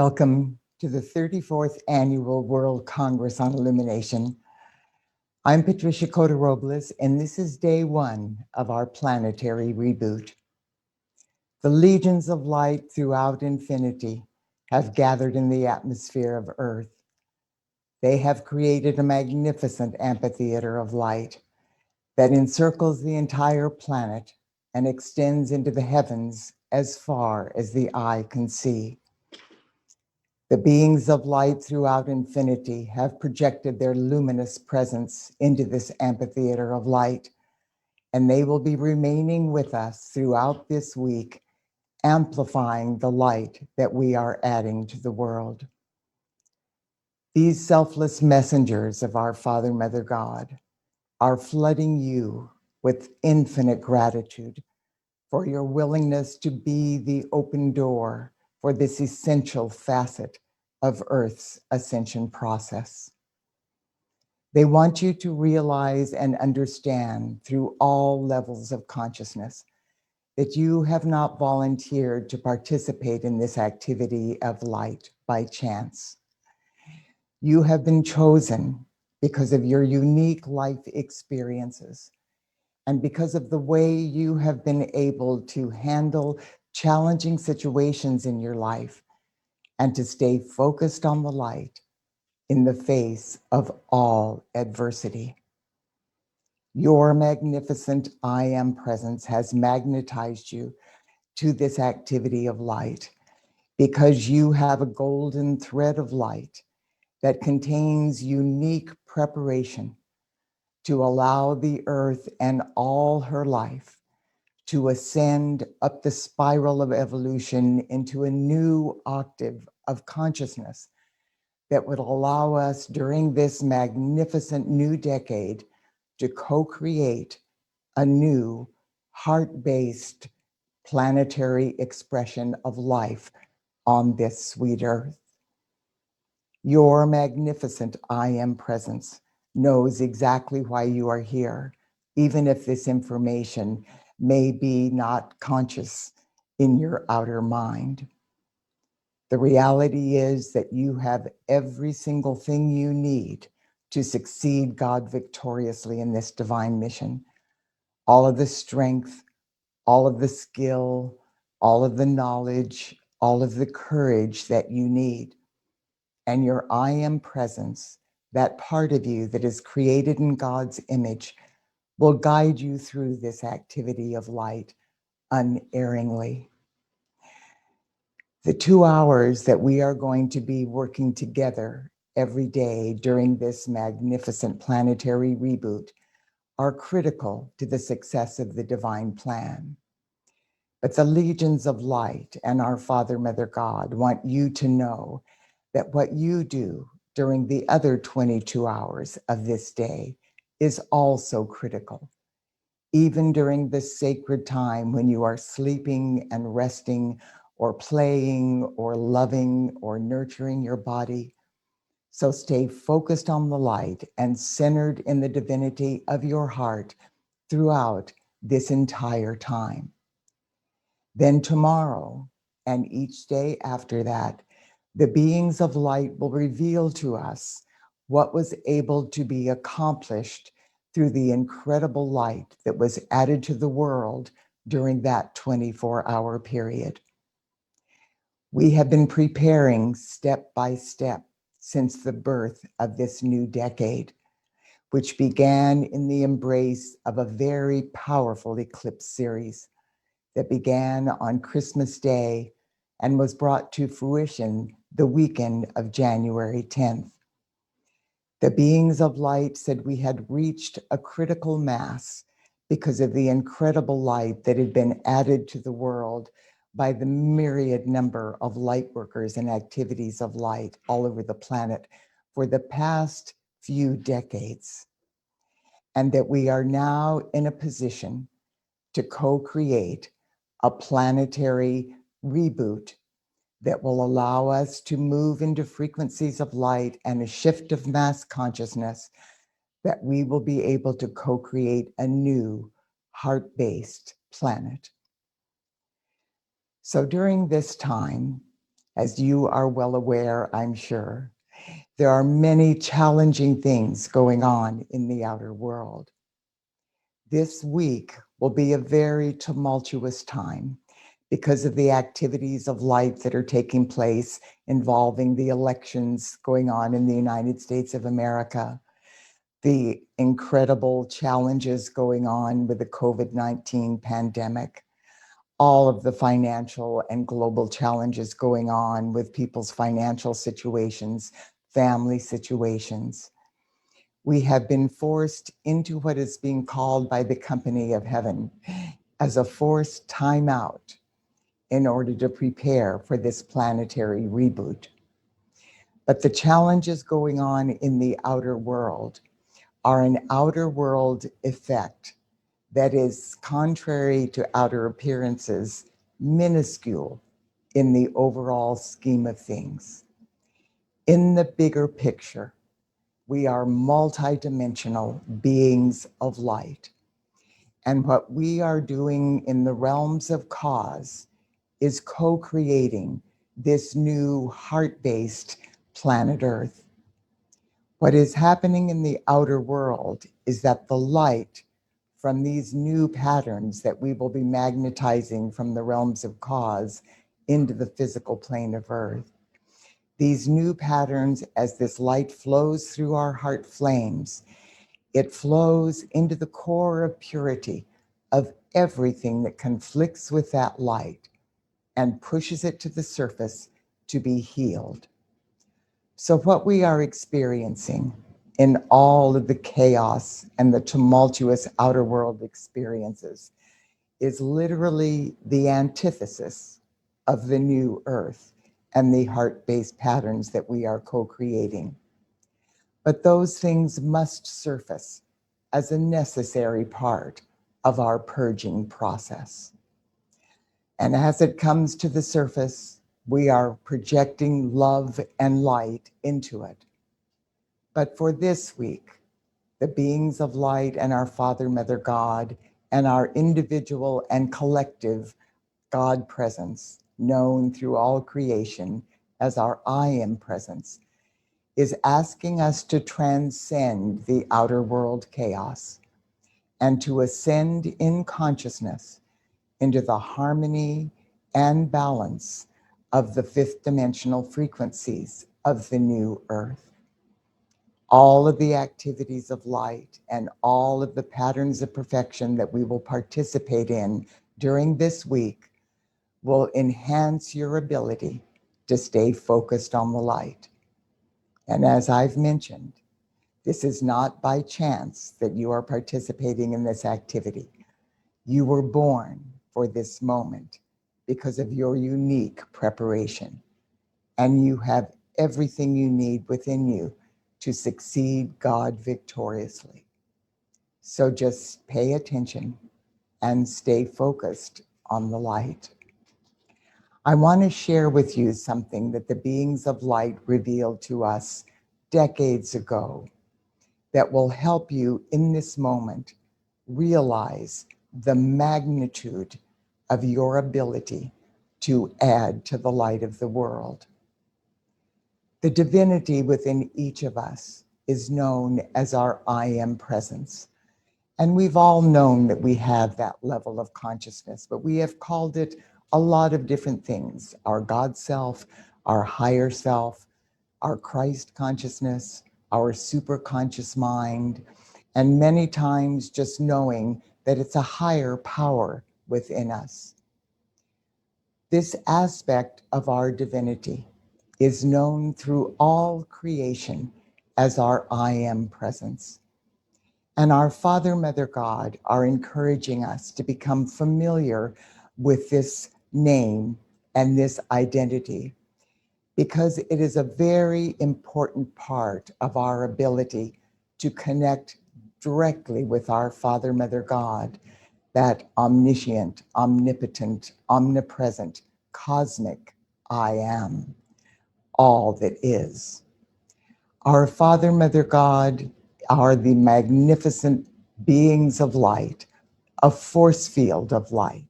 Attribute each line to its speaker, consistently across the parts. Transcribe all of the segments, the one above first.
Speaker 1: Welcome to the 34th Annual World Congress on Illumination. I'm Patricia Cota-Robles, and this is day one of our Planetary Reboot. The legions of light throughout infinity have gathered in the atmosphere of Earth. They have created a magnificent amphitheater of light that encircles the entire planet and extends into the heavens as far as the eye can see. The beings of light throughout infinity have projected their luminous presence into this amphitheater of light, and they will be remaining with us throughout this week, amplifying the light that we are adding to the world. These selfless messengers of our Father, Mother God are flooding you with infinite gratitude for your willingness to be the open door for this essential facet of Earth's ascension process. They want you to realize and understand through all levels of consciousness that you have not volunteered to participate in this activity of light by chance. You have been chosen because of your unique life experiences and because of the way you have been able to handle challenging situations in your life and to stay focused on the light in the face of all adversity. Your magnificent I Am presence has magnetized you to this activity of light because you have a golden thread of light that contains unique preparation to allow the earth and all her life to ascend up the spiral of evolution into a new octave of consciousness that would allow us during this magnificent new decade to co-create a new heart-based planetary expression of life on this sweet earth. Your magnificent I Am presence knows exactly why you are here, even if this information may be not conscious in your outer mind. The reality is that you have every single thing you need to succeed God victoriously in this divine mission. All of the strength, all of the skill, all of the knowledge, all of the courage that you need. And your I Am presence, that part of you that is created in God's image, will guide you through this activity of light unerringly. The 2 hours that we are going to be working together every day during this magnificent planetary reboot are critical to the success of the divine plan. But the legions of light and our Father, Mother God want you to know that what you do during the other 22 hours of this day is also critical. Even during the sacred time when you are sleeping and resting or playing or loving or nurturing your body. So stay focused on the light and centered in the divinity of your heart throughout this entire time. Then tomorrow and each day after that, the beings of light will reveal to us what was able to be accomplished through the incredible light that was added to the world during that 24-hour period. We have been preparing step by step since the birth of this new decade, which began in the embrace of a very powerful eclipse series that began on Christmas Day and was brought to fruition the weekend of January 10th. The beings of light said we had reached a critical mass because of the incredible light that had been added to the world by the myriad number of light workers and activities of light all over the planet for the past few decades. And that we are now in a position to co-create a planetary reboot that will allow us to move into frequencies of light and a shift of mass consciousness that we will be able to co-create a new heart-based planet. So during this time, As you are well aware, I'm sure, there are many challenging things going on in the outer world. This week will be a very tumultuous time because of the activities of life that are taking place involving the elections going on in the United States of America, the incredible challenges going on with the COVID-19 pandemic, all of the financial and global challenges going on with people's financial situations, family situations. We have been forced into what is being called by the company of heaven as a forced timeout in order to prepare for this planetary reboot. But the challenges going on in the outer world are an outer world effect that is contrary to outer appearances, minuscule in the overall scheme of things. In the bigger picture, we are multidimensional beings of light. And what we are doing in the realms of cause is co-creating this new heart-based planet Earth. What is happening in the outer world is that the light from these new patterns that we will be magnetizing from the realms of cause into the physical plane of Earth, these new patterns, as this light flows through our heart flames, it flows into the core of purity of everything that conflicts with that light and pushes it to the surface to be healed. So what we are experiencing in all of the chaos and the tumultuous outer world experiences is literally the antithesis of the new earth and the heart-based patterns that we are co-creating. But those things must surface as a necessary part of our purging process. And as it comes to the surface, we are projecting love and light into it. But for this week, the beings of light and our Father, Mother, God, and our individual and collective God presence, known through all creation as our I Am presence, is asking us to transcend the outer world chaos and to ascend in consciousness into the harmony and balance of the fifth dimensional frequencies of the new earth. All of the activities of light and all of the patterns of perfection that we will participate in during this week will enhance your ability to stay focused on the light. And as I've mentioned, this is not by chance that you are participating in this activity. You were born for this moment because of your unique preparation, and you have everything you need within you to succeed God victoriously. So just pay attention and stay focused on the light. I want to share with you something that the beings of light revealed to us decades ago that will help you in this moment realize the magnitude of your ability to add to the light of the world. The divinity within each of us is known as our I Am presence. And we've all known that we have that level of consciousness, but we have called it a lot of different things: our God self, our higher self, our Christ consciousness, our super conscious mind, and many times just knowing that it's a higher power within us. This aspect of our divinity is known through all creation as our I Am presence. And our Father, Mother, God are encouraging us to become familiar with this name and this identity, because it is a very important part of our ability to connect directly with our Father, Mother, God, that omniscient, omnipotent, omnipresent, cosmic I Am, all that is. Our Father, Mother, God are the magnificent beings of light, a force field of light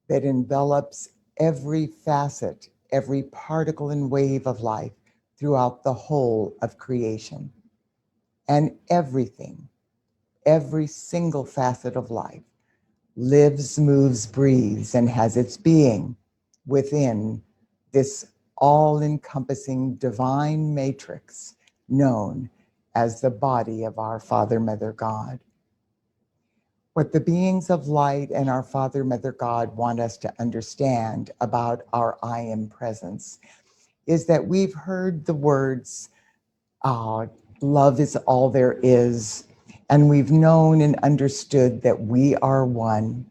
Speaker 1: that envelops every facet, every particle and wave of life throughout the whole of creation. And everything, every single facet of life, lives, moves, breathes, and has its being within this all-encompassing divine matrix known as the body of our Father, Mother, God. What the beings of light and our Father, Mother, God want us to understand about our I Am presence is that we've heard the words, love is all there is, and we've known and understood that we are one.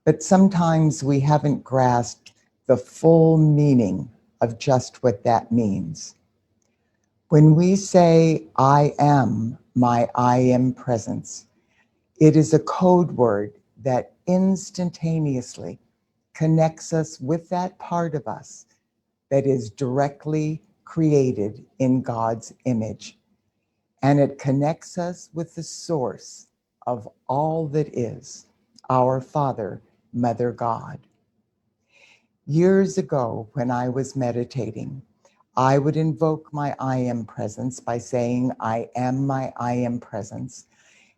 Speaker 1: But sometimes we haven't grasped the full meaning of just what that means. When we say, I am my I am presence, it is a code word that instantaneously connects us with that part of us that is directly created in God's image. And it connects us with the source of all that is, our Father, Mother, God. Years ago, when I was meditating, I would invoke my I am presence by saying, I am my I am presence.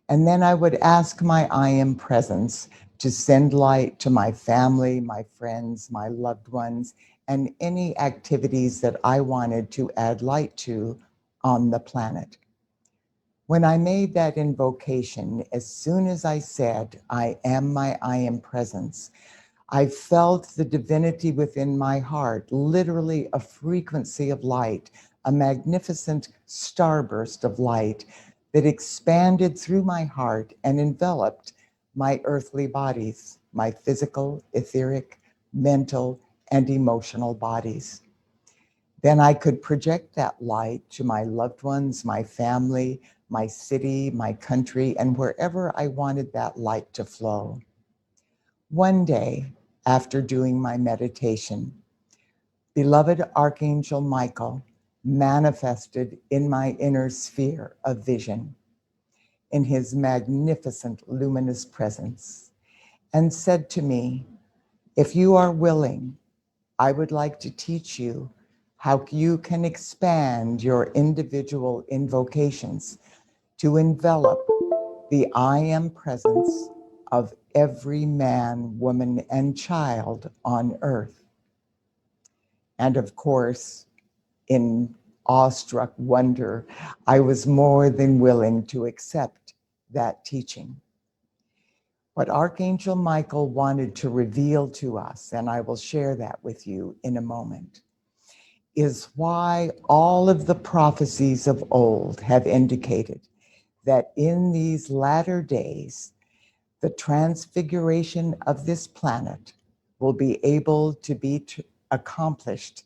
Speaker 1: And then I would ask my I am presence to send light to my family, my friends, my loved ones, and any activities that I wanted to add light to on the planet. When I made that invocation, as soon as I said, I am my I am presence, I felt the divinity within my heart, literally a frequency of light, a magnificent starburst of light that expanded through my heart and enveloped my earthly bodies, my physical, etheric, mental, and emotional bodies. Then I could project that light to my loved ones, my family, my city, my country, and wherever I wanted that light to flow. One day, after doing my meditation, beloved Archangel Michael manifested in my inner sphere of vision in his magnificent luminous presence and said to me, if you are willing, I would like to teach you how you can expand your individual invocations to envelop the I am presence of every man, woman, and child on earth. And of course, in awestruck wonder, I was more than willing to accept that teaching. What Archangel Michael wanted to reveal to us, and I will share that with you in a moment, is why all of the prophecies of old have indicated that in these latter days, the transfiguration of this planet will be able to be accomplished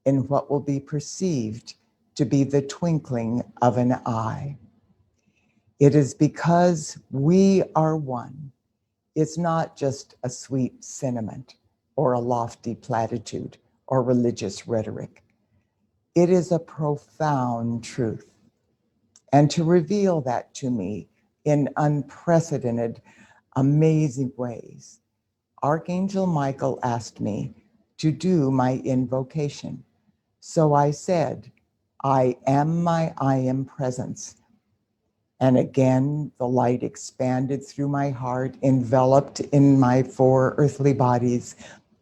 Speaker 1: in what will be perceived to be the twinkling of an eye. It is because we are one. It's not just a sweet sentiment or a lofty platitude or religious rhetoric. It is a profound truth. And to reveal that to me in unprecedented, amazing ways, Archangel Michael asked me to do my invocation. So I said, I am my I am presence. And again, the light expanded through my heart, enveloped in my four earthly bodies.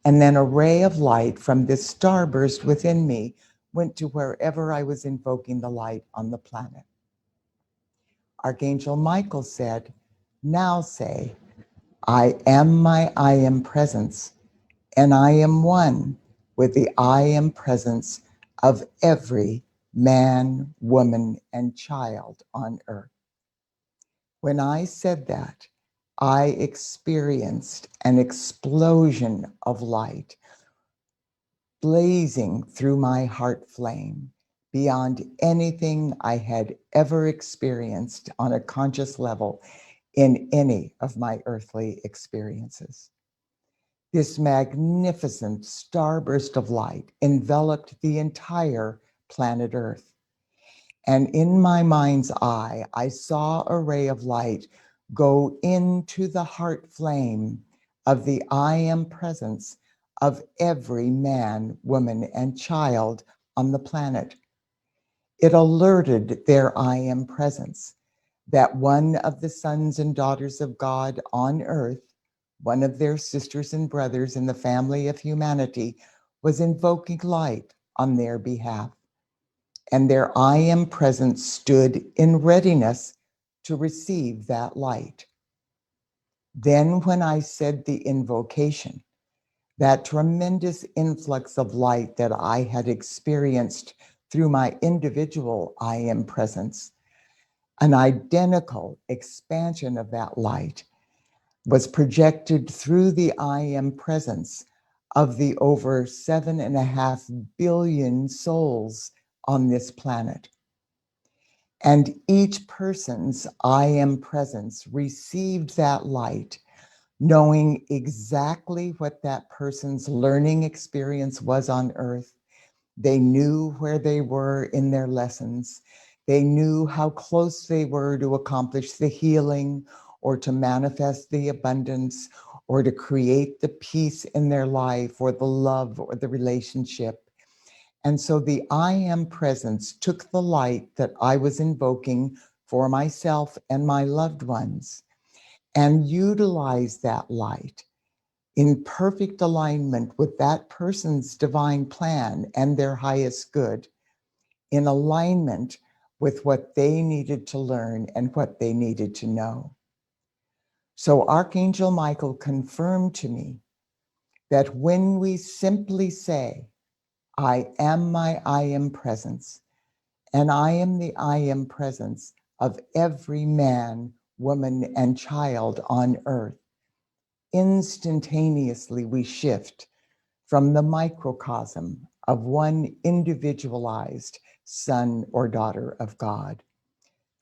Speaker 1: And then a ray of light from this starburst within me went to wherever I was invoking the light on the planet. Archangel Michael said, now say, I am my I am presence, and I am one with the I am presence of every man, woman, and child on earth. When I said that, I experienced an explosion of light blazing through my heart flame beyond anything I had ever experienced on a conscious level in any of my earthly experiences. This magnificent starburst of light enveloped the entire planet Earth. And in my mind's eye, I saw a ray of light go into the heart flame of the I am presence of every man, woman, and child on the planet. It alerted their I am presence that one of the sons and daughters of God on earth, one of their sisters and brothers in the family of humanity, was invoking light on their behalf. And their I am presence stood in readiness to receive that light. Then, when I said the invocation, that tremendous influx of light that I had experienced through my individual I am presence, an identical expansion of that light was projected through the I am presence of the over 7.5 billion souls on this planet. And each person's I am presence received that light, knowing exactly what that person's learning experience was on earth. They knew where they were in their lessons. They knew how close they were to accomplish the healing or to manifest the abundance or to create the peace in their life or the love or the relationship. And so the I am presence took the light that I was invoking for myself and my loved ones and utilized that light in perfect alignment with that person's divine plan and their highest good, in alignment with what they needed to learn and what they needed to know. So Archangel Michael confirmed to me that when we simply say, I am my I am presence, and I am the I am presence of every man, woman, and child on earth, instantaneously we shift from the microcosm of one individualized son or daughter of God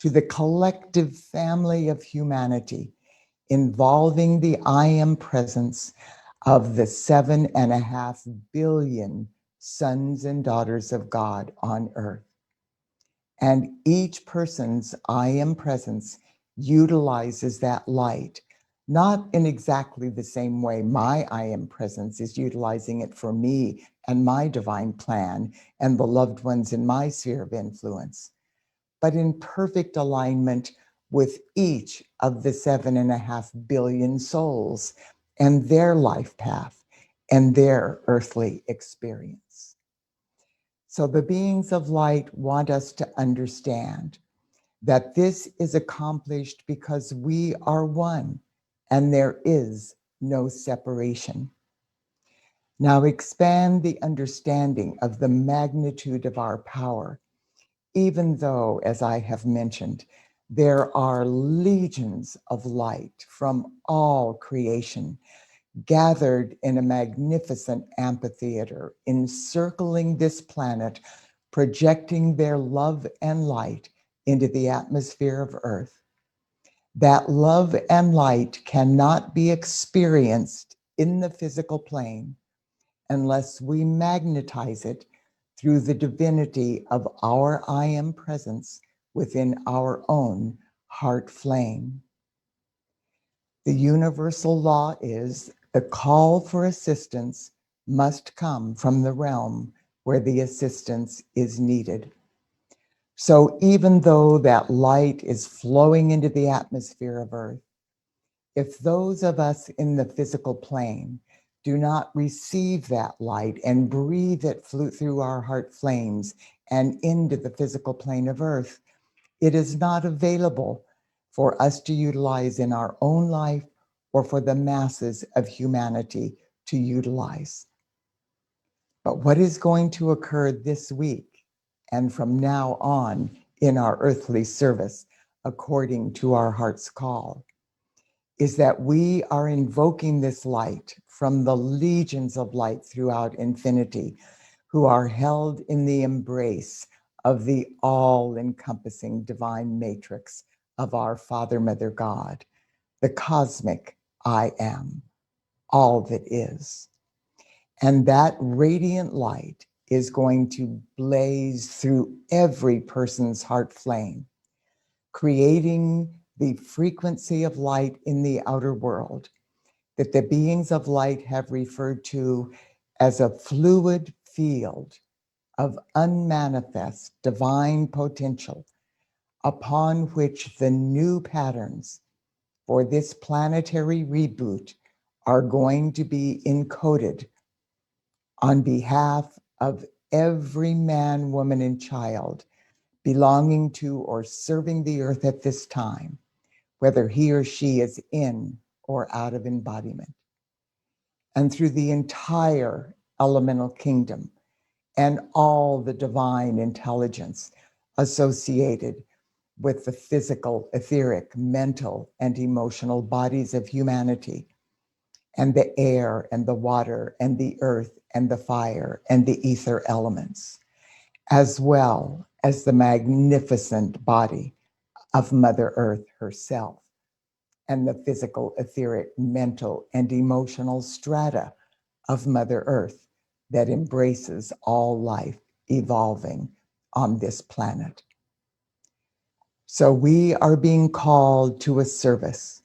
Speaker 1: to the collective family of humanity, involving the I am presence of the 7.5 billion sons and daughters of God on earth. And each person's I am presence utilizes that light, not in exactly the same way my I am presence is utilizing it for me and my divine plan and the loved ones in my sphere of influence, but in perfect alignment with each of the 7.5 billion souls and their life path and their earthly experience. So the beings of light want us to understand that this is accomplished because we are one and there is no separation. Now expand the understanding of the magnitude of our power, even though, as I have mentioned, there are legions of light from all creation gathered in a magnificent amphitheater, encircling this planet, projecting their love and light into the atmosphere of Earth. That love and light cannot be experienced in the physical plane unless we magnetize it through the divinity of our I am presence within our own heart flame. The universal law is the call for assistance must come from the realm where the assistance is needed. So even though that light is flowing into the atmosphere of Earth, if those of us in the physical plane do not receive that light and breathe it through our heart flames and into the physical plane of Earth, it is not available for us to utilize in our own life or for the masses of humanity to utilize. But what is going to occur this week and from now on in our earthly service, according to our heart's call, is that we are invoking this light from the legions of light throughout infinity who are held in the embrace of the all-encompassing divine matrix of our Father, Mother, God, the cosmic I am, all that is. And that radiant light is going to blaze through every person's heart flame, creating the frequency of light in the outer world that the beings of light have referred to as a fluid field of unmanifest divine potential upon which the new patterns for this planetary reboot are going to be encoded on behalf of every man, woman, and child belonging to or serving the earth at this time, whether he or she is in or out of embodiment, and through the entire elemental kingdom and all the divine intelligence associated with the physical, etheric, mental, and emotional bodies of humanity, and the air and the water and the earth and the fire and the ether elements, as well as the magnificent body of Mother Earth herself and the physical, etheric, mental, and emotional strata of Mother Earth that embraces all life evolving on this planet. So we are being called to a service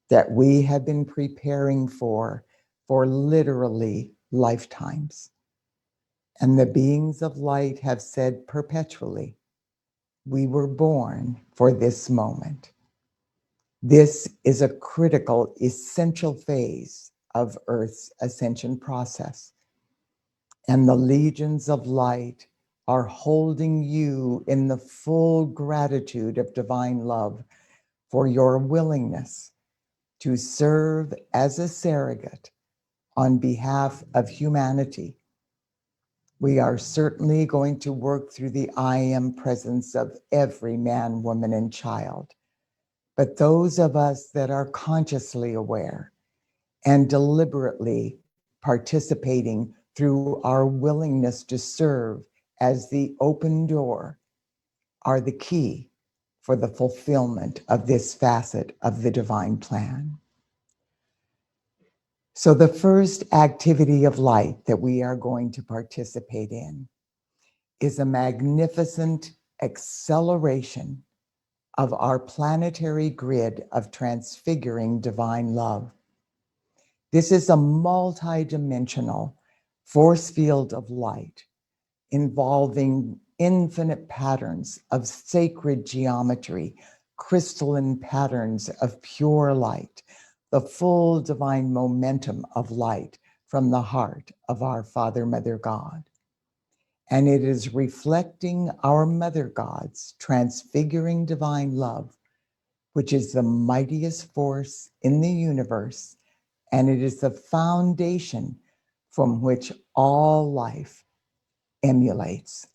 Speaker 1: that we have been preparing for literally lifetimes. And the beings of light have said perpetually, we were born for this moment. This is a critical, essential phase of Earth's ascension process. And the legions of light are holding you in the full gratitude of divine love for your willingness to serve as a surrogate on behalf of humanity. We are certainly going to work through the I am presence of every man, woman, and child. But those of us that are consciously aware and deliberately participating through our willingness to serve as the open door are the key for the fulfillment of this facet of the divine plan. So the first activity of light that we are going to participate in is a magnificent acceleration of our planetary grid of transfiguring divine love. This is a multidimensional force field of light involving infinite patterns of sacred geometry, crystalline patterns of pure light, the full divine momentum of light from the heart of our Father, Mother God. And it is reflecting our Mother God's transfiguring divine love, which is the mightiest force in the universe, and it is the foundation from which all life emulates.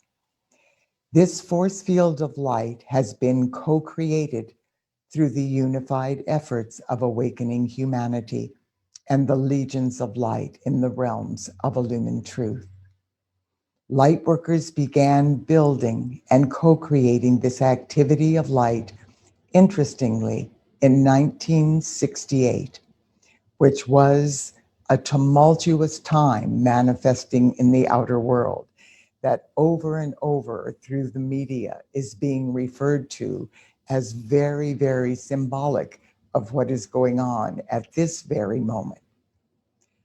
Speaker 1: This force field of light has been co-created through the unified efforts of awakening humanity and the legions of light in the realms of illumined truth. Lightworkers began building and co-creating this activity of light, interestingly, in 1968, which was a tumultuous time manifesting in the outer world that over and over through the media is being referred to as very, very symbolic of what is going on at this very moment.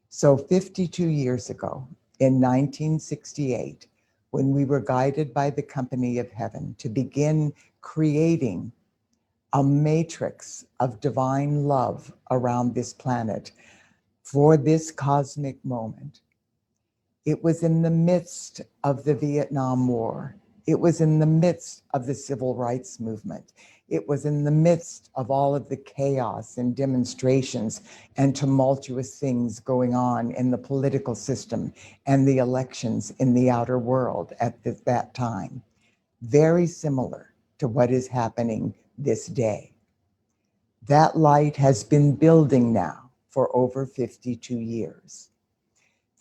Speaker 1: So 52 years ago, in 1968, when we were guided by the company of heaven to begin creating a matrix of divine love around this planet for this cosmic moment, it was in the midst of the Vietnam War. It was in the midst of the civil rights movement. It was in the midst of all of the chaos and demonstrations and tumultuous things going on in the political system and the elections in the outer world at that time. Very similar to what is happening this day. That light has been building now for over 52 years.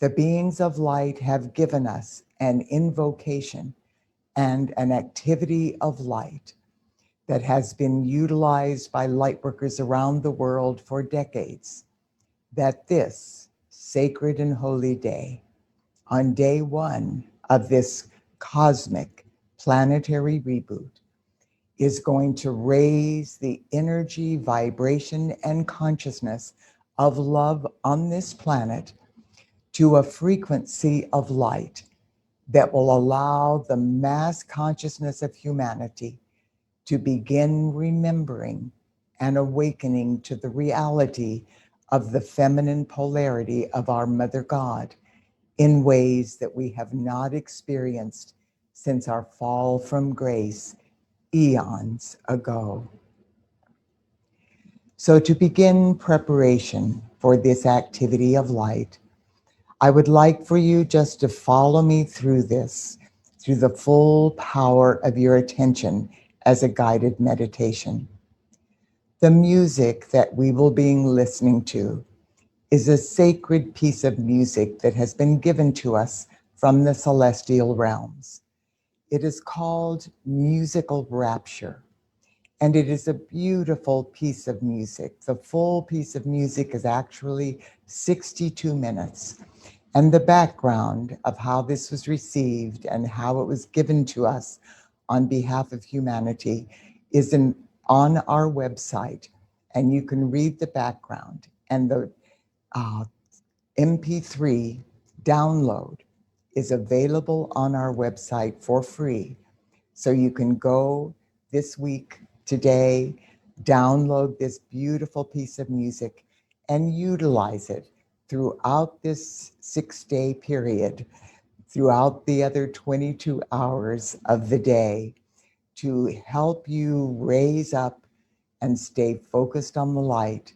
Speaker 1: The beings of light have given us an invocation and an activity of light that has been utilized by lightworkers around the world for decades, that this sacred and holy day, on day one of this cosmic planetary reboot, is going to raise the energy, vibration, and consciousness of love on this planet to a frequency of light that will allow the mass consciousness of humanity to begin remembering and awakening to the reality of the feminine polarity of our Mother God in ways that we have not experienced since our fall from grace eons ago. So, to begin preparation for this activity of light, I would like for you just to follow me through this, through the full power of your attention as a guided meditation. The music that we will be listening to is a sacred piece of music that has been given to us from the celestial realms. It is called musical rapture, and it is a beautiful piece of music. The full piece of music is actually 62 minutes. And the background of how this was received and how it was given to us on behalf of humanity is on our website. And you can read the background. And the MP3 download is available on our website for free. So you can go this week, today, download this beautiful piece of music and utilize it throughout this 6-day period, throughout the other 22 hours of the day, to help you raise up and stay focused on the light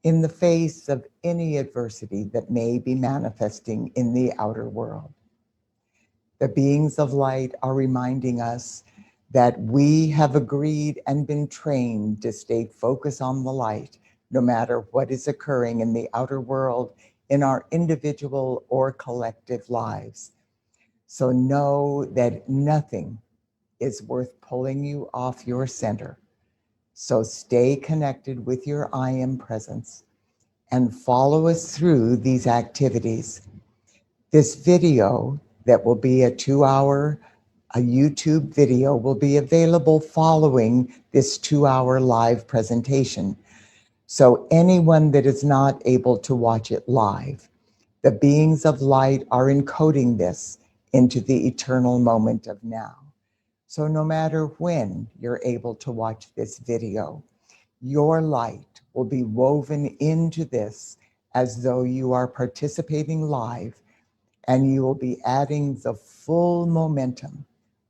Speaker 1: in the face of any adversity that may be manifesting in the outer world. The beings of light are reminding us that we have agreed and been trained to stay focused on the light, no matter what is occurring in the outer world, in our individual or collective lives. So know that nothing is worth pulling you off your center. So stay connected with your I Am presence and follow us through these activities. This video that will be a 2-hour a YouTube video will be available following this 2-hour live presentation. So anyone that is not able to watch it live, the beings of light are encoding this into the eternal moment of now. So no matter when you're able to watch this video, your light will be woven into this as though you are participating live, and you will be adding the full momentum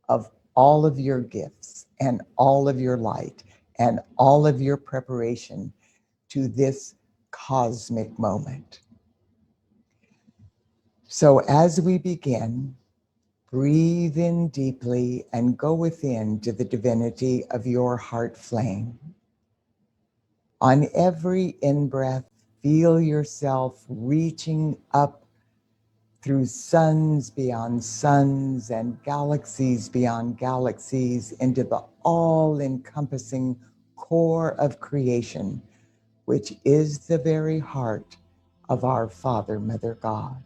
Speaker 1: of all of your gifts and all of your light and all of your preparation to this cosmic moment. So as we begin, breathe in deeply and go within to the divinity of your heart flame. On every in-breath, feel yourself reaching up through suns beyond suns and galaxies beyond galaxies into the all-encompassing core of creation, which is the very heart of our Father, Mother God.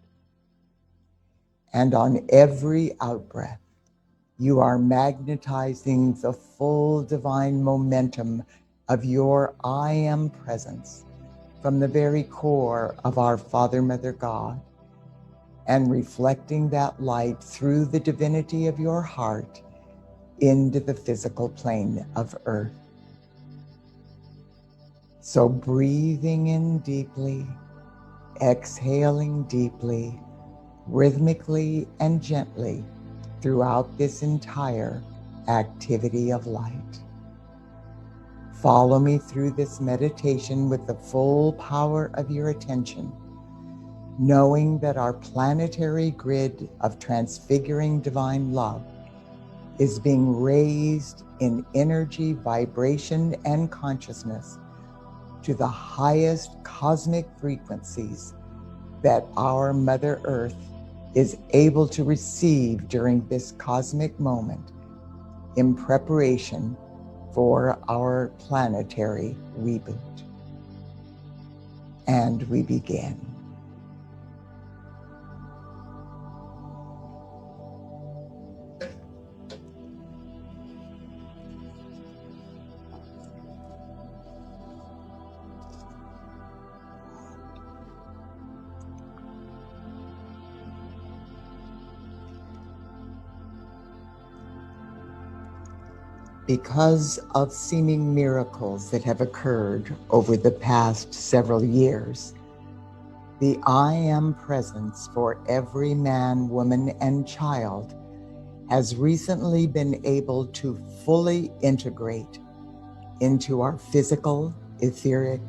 Speaker 1: And on every outbreath, you are magnetizing the full divine momentum of your I Am presence from the very core of our Father, Mother God, and reflecting that light through the divinity of your heart into the physical plane of Earth. So breathing in deeply, exhaling deeply, rhythmically and gently throughout this entire activity of light. Follow me through this meditation with the full power of your attention, knowing that our planetary grid of transfiguring divine love is being raised in energy, vibration, and consciousness to the highest cosmic frequencies that our Mother Earth is able to receive during this cosmic moment in preparation for our planetary reboot. And we begin. Because of seeming miracles that have occurred over the past several years, the I Am presence for every man, woman, and child has recently been able to fully integrate into our physical, etheric,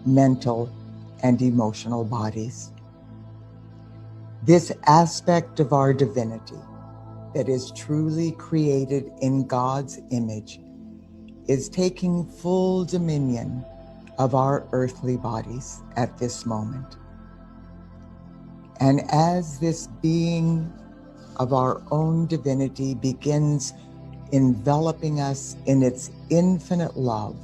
Speaker 1: mental, and emotional bodies. This aspect of our divinity that is truly created in God's image is taking full dominion of our earthly bodies at this moment. And as this being of our own divinity begins enveloping us in its infinite love,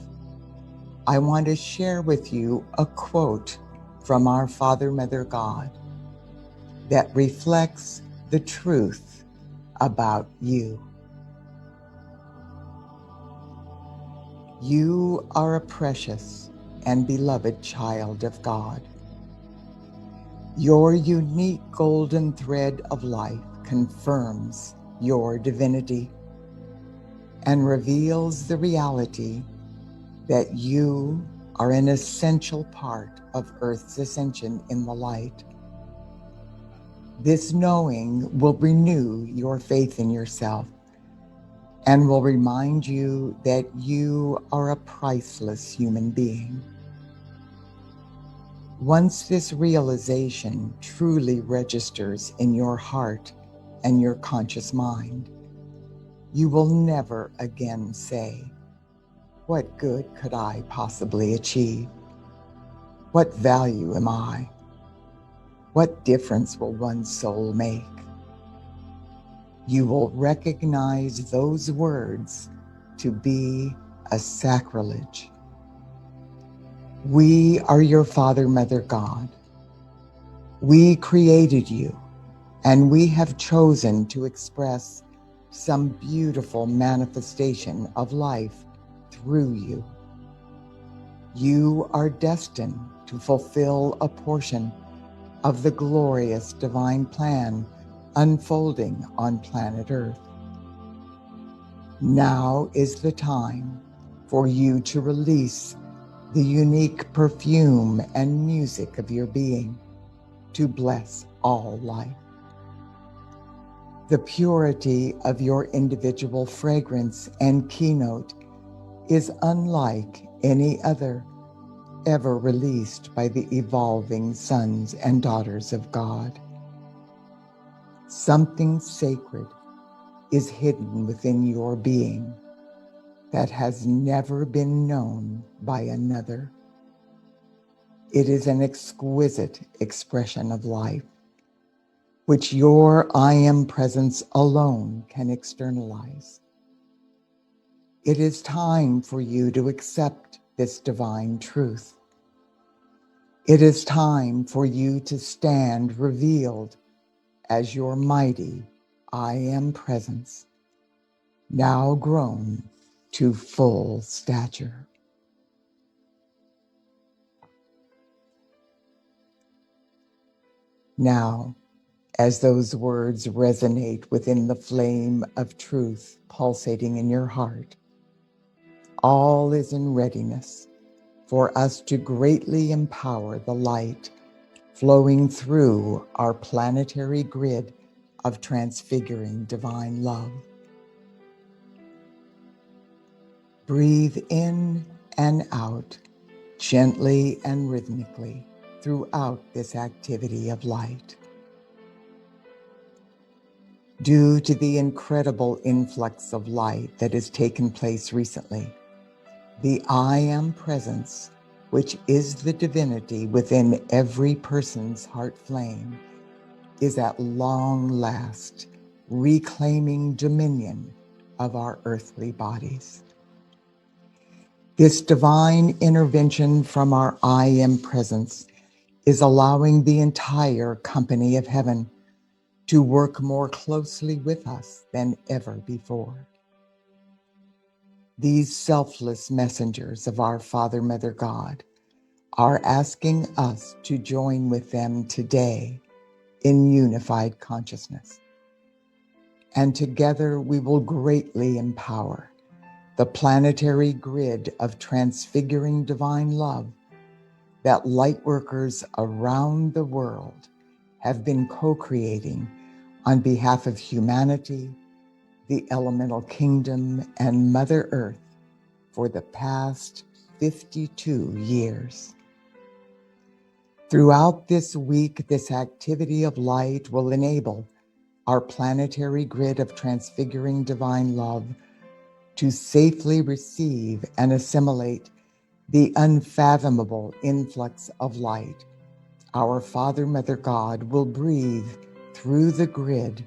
Speaker 1: I want to share with you a quote from our Father, Mother, God that reflects the truth about you. You are a precious and beloved child of God. Your unique golden thread of life confirms your divinity and reveals the reality that you are an essential part of Earth's ascension in the light. This knowing will renew your faith in yourself and will remind you that you are a priceless human being. Once this realization truly registers in your heart and your conscious mind, you will never again say, "What good could I possibly achieve? What value am I? What difference will one's soul make?" You will recognize those words to be a sacrilege. We are your Father, Mother, God. We created you, and we have chosen to express some beautiful manifestation of life through you. You are destined to fulfill a portion of the glorious divine plan unfolding on planet Earth. Now is the time for you to release the unique perfume and music of your being to bless all life. The purity of your individual fragrance and keynote is unlike any other ever released by the evolving sons and daughters of God. Something sacred is hidden within your being that has never been known by another. It is an exquisite expression of life, which your I Am presence alone can externalize. It is time for you to accept this divine truth. It is time for you to stand revealed as your mighty I Am presence, now grown to full stature. Now, as those words resonate within the flame of truth pulsating in your heart, all is in readiness for us to greatly empower the light flowing through our planetary grid of transfiguring divine love. Breathe in and out, gently and rhythmically, throughout this activity of light. Due to the incredible influx of light that has taken place recently, the I Am presence, which is the divinity within every person's heart flame, is at long last reclaiming dominion of our earthly bodies. This divine intervention from our I Am presence is allowing the entire company of heaven to work more closely with us than ever before. These selfless messengers of our Father, Mother, God are asking us to join with them today in unified consciousness. And together we will greatly empower the planetary grid of transfiguring divine love that lightworkers around the world have been co-creating on behalf of humanity, the elemental kingdom, and Mother Earth for the past 52 years. Throughout this week, this activity of light will enable our planetary grid of transfiguring divine love to safely receive and assimilate the unfathomable influx of light our Father, Mother God will breathe through the grid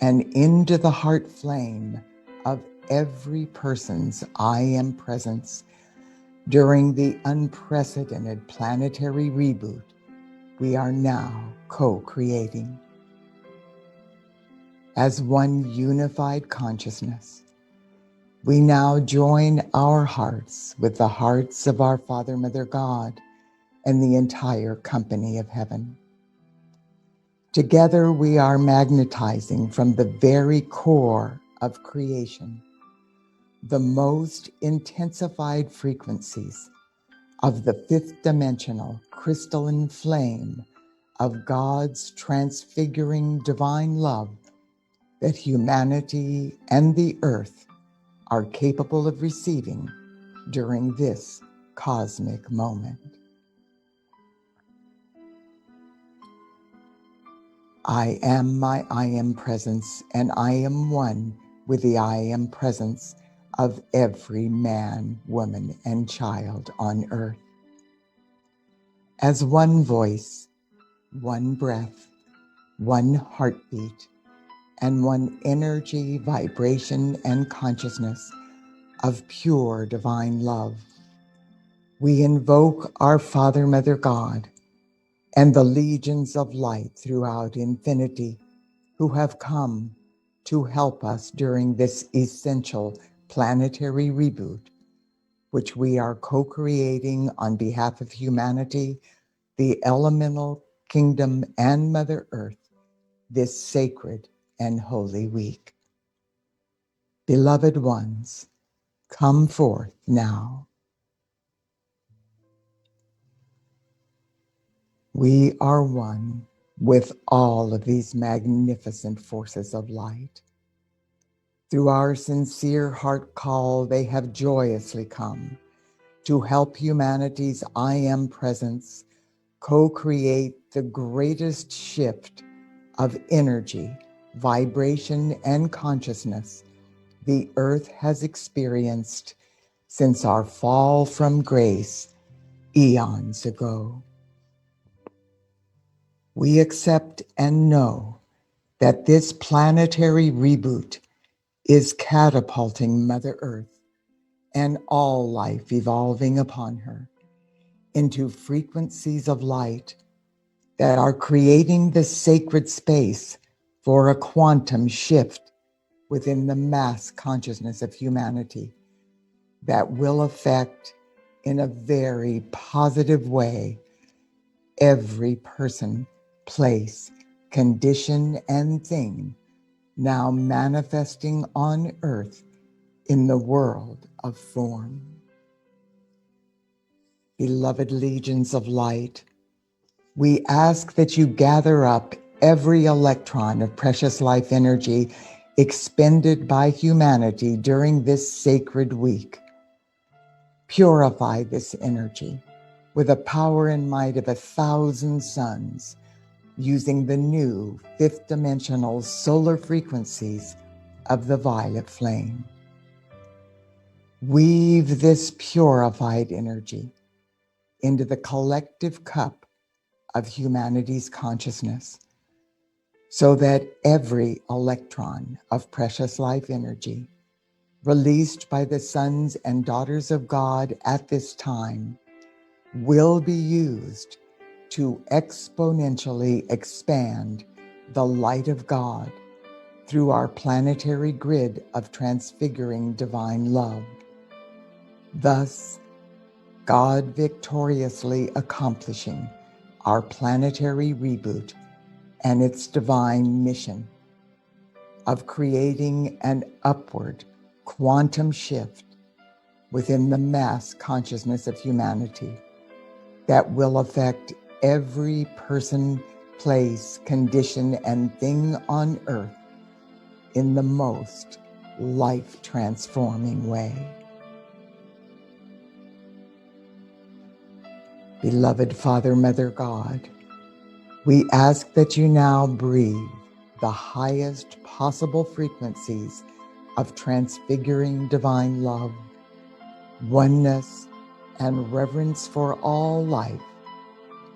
Speaker 1: and into the heart flame of every person's I Am presence during the unprecedented planetary reboot we are now co-creating. As one unified consciousness, we now join our hearts with the hearts of our Father, Mother God, and the entire company of heaven. Together we are magnetizing from the very core of creation the most intensified frequencies of the fifth dimensional crystalline flame of God's transfiguring divine love that humanity and the earth are capable of receiving during this cosmic moment. I am my I Am presence, and I am one with the I Am presence of every man, woman, and child on earth. As one voice, one breath, one heartbeat, and one energy, vibration, and consciousness of pure divine love, we invoke our Father, Mother God, and the legions of light throughout infinity who have come to help us during this essential planetary reboot, which we are co-creating on behalf of humanity, the elemental kingdom, and Mother Earth this sacred and holy week. Beloved ones, come forth now. We are one with all of these magnificent forces of light. Through our sincere heart call, they have joyously come to help humanity's I Am presence co-create the greatest shift of energy, vibration, and consciousness the earth has experienced since our fall from grace eons ago. We accept and know that this planetary reboot is catapulting Mother Earth and all life evolving upon her into frequencies of light that are creating the sacred space for a quantum shift within the mass consciousness of humanity that will affect in a very positive way every person, place, condition, and thing now manifesting on earth in the world of form. Beloved legions of light, we ask that you gather up every electron of precious life energy expended by humanity during this sacred week. Purify this energy with the power and might of 1,000 suns, using the new fifth dimensional solar frequencies of the violet flame. Weave this purified energy into the collective cup of humanity's consciousness, so that every electron of precious life energy released by the sons and daughters of God at this time will be used to exponentially expand the light of God through our planetary grid of transfiguring divine love. Thus, God victoriously accomplishing our planetary reboot and its divine mission of creating an upward quantum shift within the mass consciousness of humanity that will affect every person, place, condition, and thing on earth in the most life-transforming way. Beloved Father, Mother, God, we ask that you now breathe the highest possible frequencies of transfiguring divine love, oneness, and reverence for all life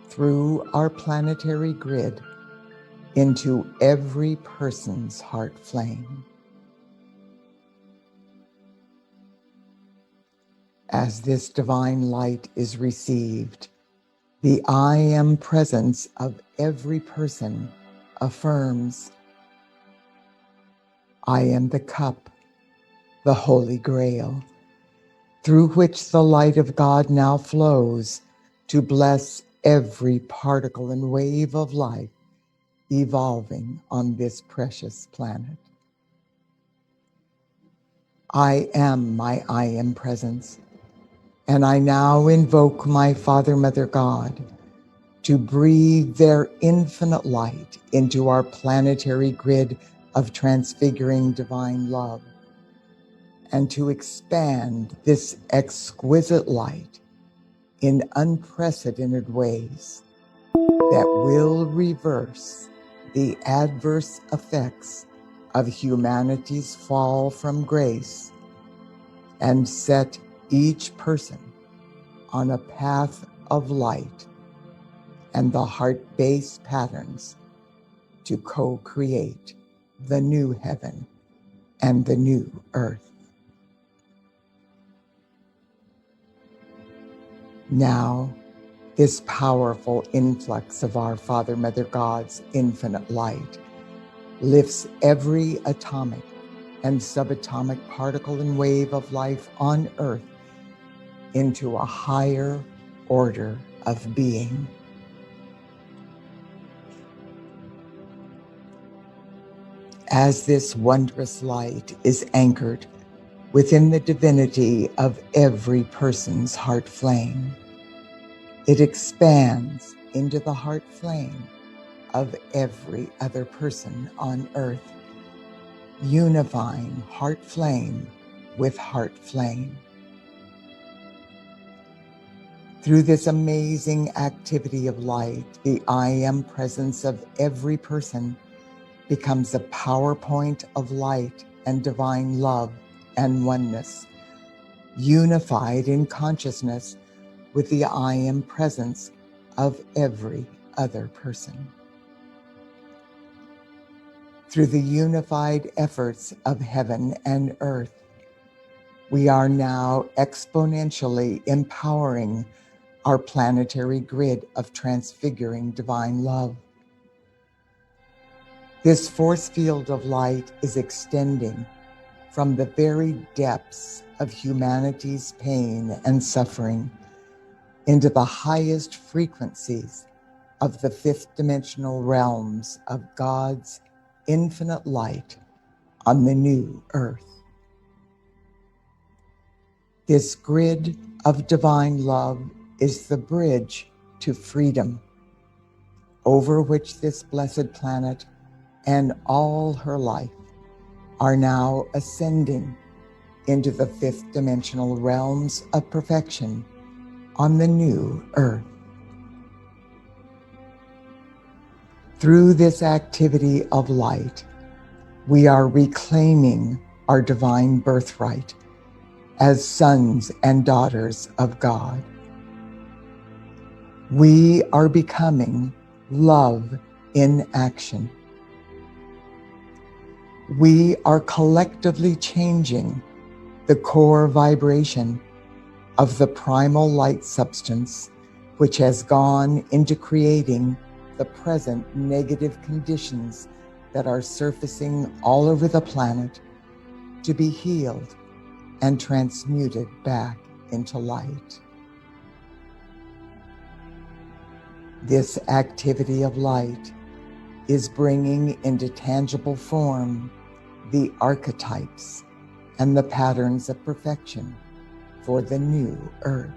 Speaker 1: through our planetary grid into every person's heart flame. As this divine light is received, the I Am presence of every person affirms, I am the cup, the Holy Grail, through which the light of God now flows to bless every particle and wave of life evolving on this precious planet. I am my I Am presence, and I now invoke my Father, Mother, God to breathe their infinite light into our planetary grid of transfiguring divine love, and to expand this exquisite light in unprecedented ways that will reverse the adverse effects of humanity's fall from grace and set each person on a path of light and the heart-based patterns to co-create the new heaven and the new earth. Now, this powerful influx of our Father, Mother, God's infinite light lifts every atomic and subatomic particle and wave of life on earth into a higher order of being. As this wondrous light is anchored within the divinity of every person's heart flame, it expands into the heart flame of every other person on earth, unifying heart flame with heart flame. Through this amazing activity of light, the I Am presence of every person becomes a power point of light and divine love and oneness, unified in consciousness with the I Am presence of every other person. Through the unified efforts of heaven and earth, we are now exponentially empowering our planetary grid of transfiguring divine love. This force field of light is extending from the very depths of humanity's pain and suffering into the highest frequencies of the fifth dimensional realms of God's infinite light on the new earth. This grid of divine love is the bridge to freedom, over which this blessed planet and all her life are now ascending into the fifth dimensional realms of perfection on the new earth. Through this activity of light, we are reclaiming our divine birthright as sons and daughters of God. We are becoming love in action. We are collectively changing the core vibration of the primal light substance, which has gone into creating the present negative conditions that are surfacing all over the planet, to be healed and transmuted back into light. This activity of light is bringing into tangible form the archetypes and the patterns of perfection for the new earth.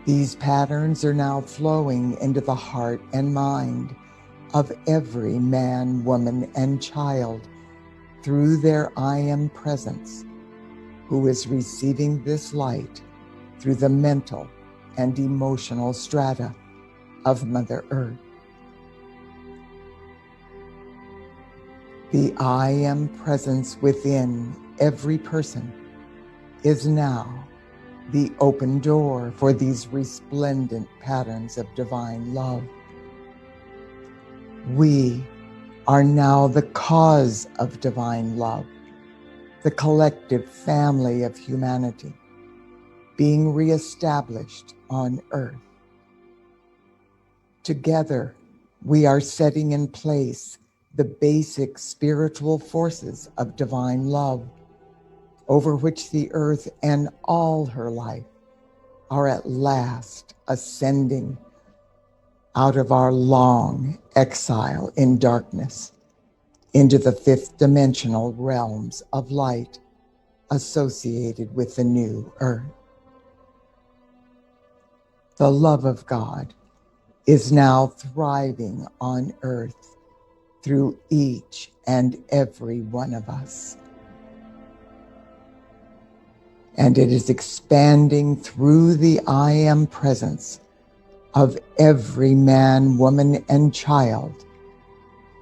Speaker 1: These patterns are now flowing into the heart and mind of every man, woman, and child through their I Am presence, who is receiving this light through the mental and emotional strata of Mother Earth. The I Am presence within every person is now the open door for these resplendent patterns of divine love. We are now the cause of divine love, the collective family of humanity, being reestablished on earth. Together, we are setting in place the basic spiritual forces of divine love, over which the earth and all her life are at last ascending out of our long exile in darkness into the fifth dimensional realms of light associated with the new earth. The love of God is now thriving on earth through each and every one of us. And it is expanding through the I Am presence of every man, woman, and child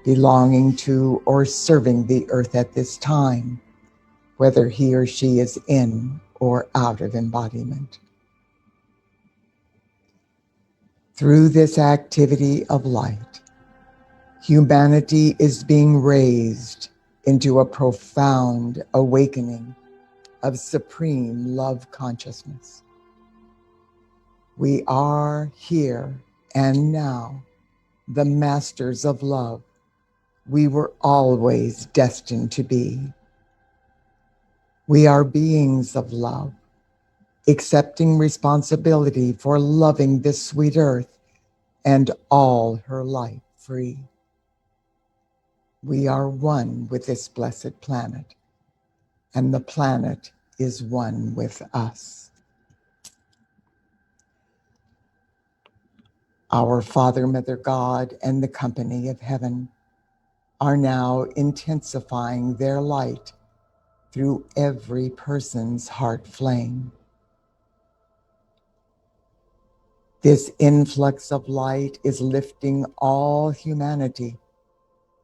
Speaker 1: belonging to or serving the earth at this time, whether he or she is in or out of embodiment. Through this activity of light, humanity is being raised into a profound awakening of supreme love consciousness. We are here and now the masters of love we were always destined to be. We are beings of love, accepting responsibility for loving this sweet earth and all her life free. We are one with this blessed planet, and the planet is one with us. Our Father, Mother God, and the company of heaven are now intensifying their light through every person's heart flame. This influx of light is lifting all humanity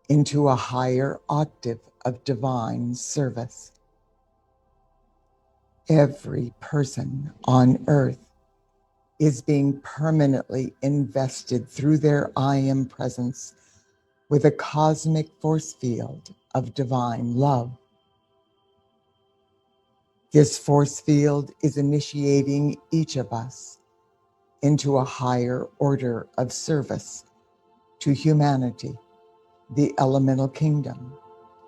Speaker 1: into a higher octave of divine service. Every person on earth is being permanently invested through their I Am presence with a cosmic force field of divine love. This force field is initiating each of us into a higher order of service to humanity, the elemental kingdom,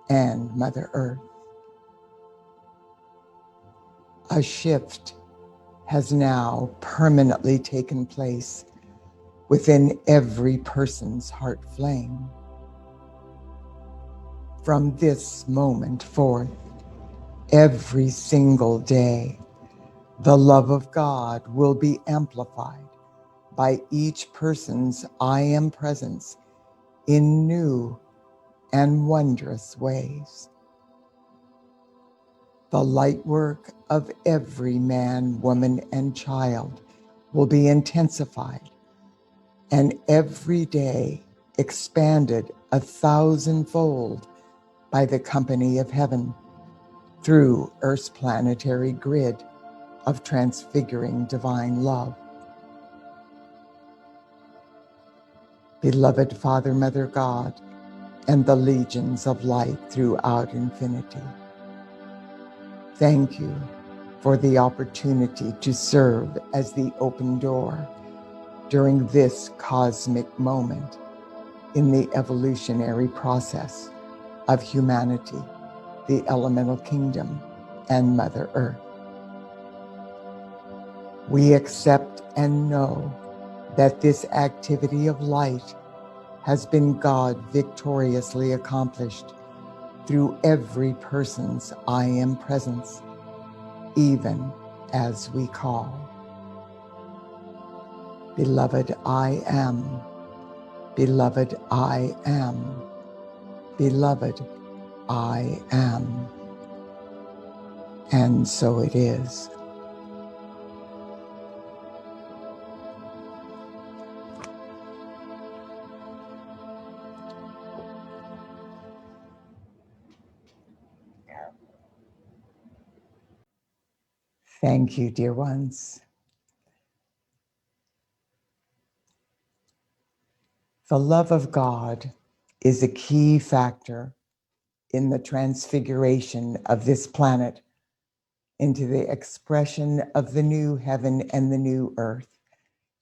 Speaker 1: and Mother Earth. A shift has now permanently taken place within every person's heart flame. From this moment forth, every single day, the love of God will be amplified by each person's I Am presence in new and wondrous ways. The light work of every man, woman, and child will be intensified and every day expanded 1,000-fold by the company of heaven through Earth's planetary grid of transfiguring divine love. Beloved Father, Mother God, and the legions of light throughout infinity, thank you for the opportunity to serve as the open door during this cosmic moment in the evolutionary process of humanity, the elemental kingdom, and Mother Earth. We accept and know that this activity of light has been God victoriously accomplished through every person's I Am presence even as we call. Beloved, I am. Beloved, I am. Beloved, I am. And so it is. Thank you, dear ones. The love of God is a key factor in the transfiguration of this planet into the expression of the new heaven and the new earth,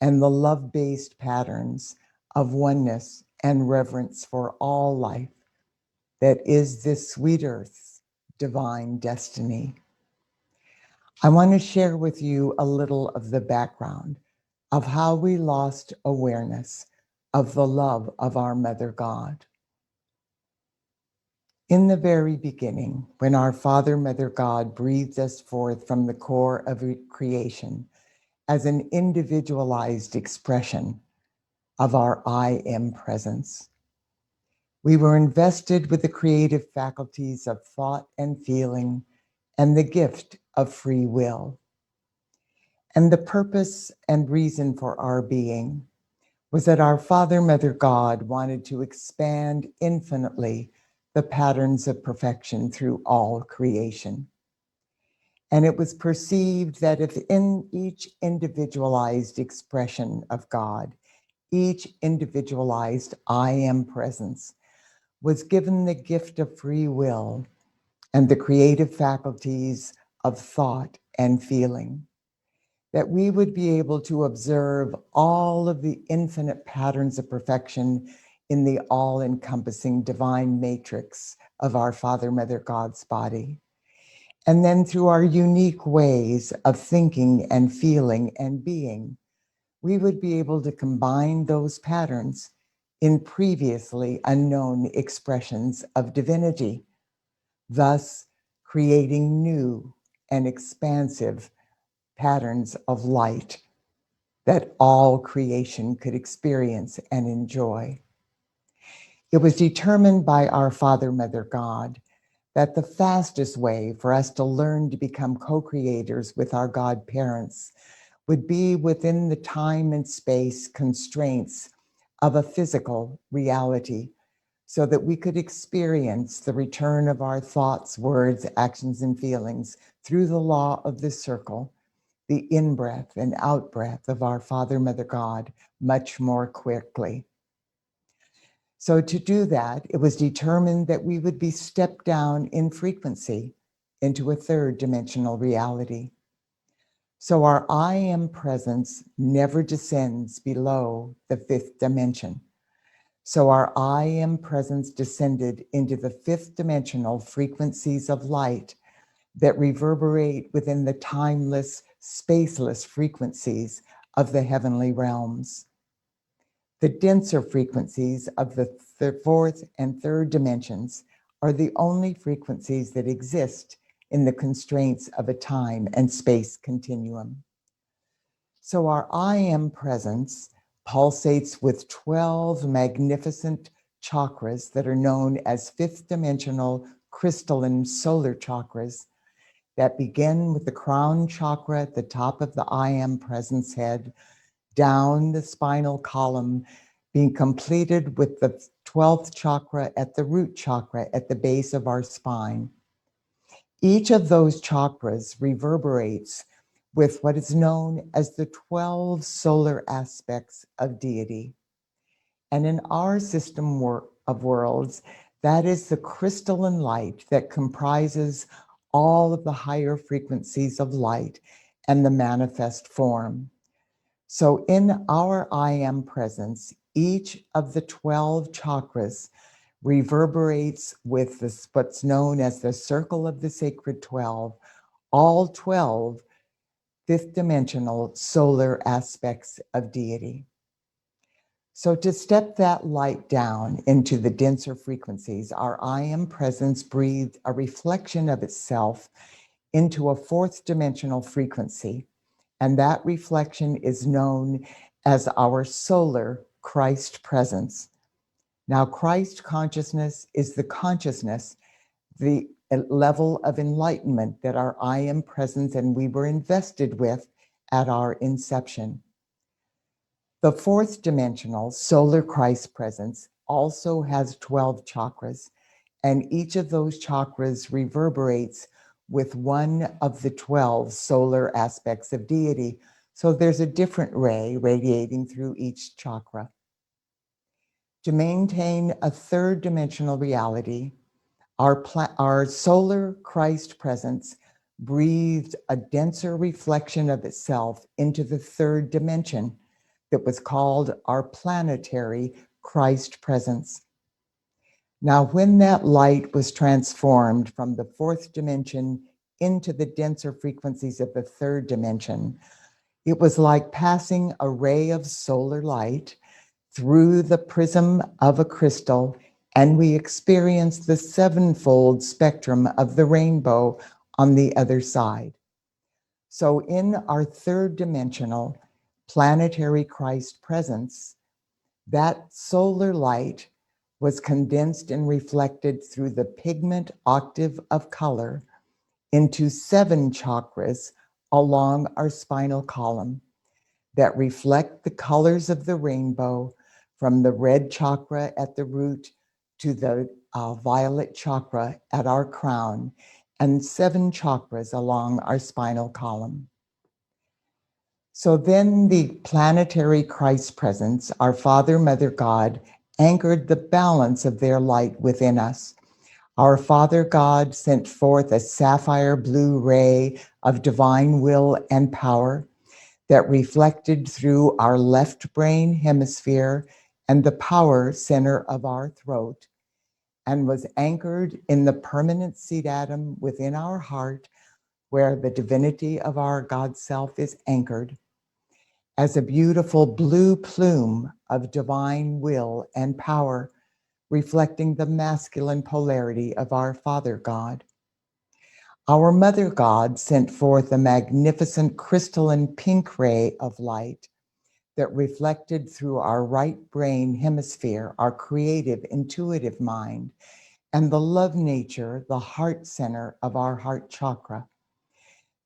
Speaker 1: and the love-based patterns of oneness and reverence for all life that is this sweet earth's divine destiny. I want to share with you a little of the background of how we lost awareness of the love of our Mother God. In the very beginning, when our Father, Mother God breathed us forth from the core of creation as an individualized expression of our I am presence, we were invested with the creative faculties of thought and feeling and the gift of free will. And the purpose and reason for our being was that our Father, Mother God wanted to expand infinitely the patterns of perfection through all creation. And it was perceived that if in each individualized expression of God, each individualized I am presence was given the gift of free will and the creative faculties of thought and feeling, that we would be able to observe all of the infinite patterns of perfection in the all-encompassing divine matrix of our Father, Mother God's body. And then through our unique ways of thinking and feeling and being, we would be able to combine those patterns in previously unknown expressions of divinity, thus creating new and expansive patterns of light that all creation could experience and enjoy. It was determined by our Father, Mother God, that the fastest way for us to learn to become co-creators with our God parents would be within the time and space constraints of a physical reality, so that we could experience the return of our thoughts, words, actions, and feelings through the law of the circle, the in-breath and out-breath of our Father, Mother God, much more quickly. So to do that, it was determined that we would be stepped down in frequency into a third dimensional reality. So our I am presence never descends below the fifth dimension. So our I am presence descended into the fifth dimensional frequencies of light that reverberate within the timeless, spaceless frequencies of the heavenly realms. The denser frequencies of the fourth and third dimensions are the only frequencies that exist in the constraints of a time and space continuum. So our I am presence pulsates with 12 magnificent chakras that are known as fifth dimensional crystalline solar chakras that begin with the crown chakra at the top of the I am presence head, down the spinal column, being completed with the 12th chakra at the root chakra at the base of our spine. Each of those chakras reverberates with what is known as the 12 solar aspects of deity. And in our system of worlds, that is the crystalline light that comprises all of the higher frequencies of light and the manifest form. So in our I am presence, each of the 12 chakras reverberates with this, what's known as the circle of the sacred 12, all 12 fifth dimensional solar aspects of deity. So to step that light down into the denser frequencies, our I am presence breathed a reflection of itself into a fourth dimensional frequency. And that reflection is known as our solar Christ presence. Now, Christ consciousness is the consciousness, the level of enlightenment that our I am presence and we were invested with at our inception. The fourth dimensional solar Christ presence also has 12 chakras, and each of those chakras reverberates with one of the 12 solar aspects of deity. So there's a different ray radiating through each chakra. To maintain a third dimensional reality, our solar Christ presence breathed a denser reflection of itself into the third dimension that was called our planetary Christ presence. Now, when that light was transformed from the fourth dimension into the denser frequencies of the third dimension, it was like passing a ray of solar light through the prism of a crystal, and we experienced the sevenfold spectrum of the rainbow on the other side. So in our third dimensional planetary Christ presence, that solar light was condensed and reflected through the pigment octave of color into 7 chakras along our spinal column that reflect the colors of the rainbow, from the red chakra at the root to the violet chakra at our crown, and 7 chakras along our spinal column. So then the planetary Christ presence, our Father, Mother, God, anchored the balance of their light within us. Our Father God sent forth a sapphire blue ray of divine will and power that reflected through our left brain hemisphere and the power center of our throat, and was anchored in the permanent seed atom within our heart, where the divinity of our God self is anchored, as a beautiful blue plume of divine will and power, reflecting the masculine polarity of our Father God. Our Mother God sent forth a magnificent crystalline pink ray of light that reflected through our right brain hemisphere, our creative, intuitive mind, and the love nature, the heart center of our heart chakra.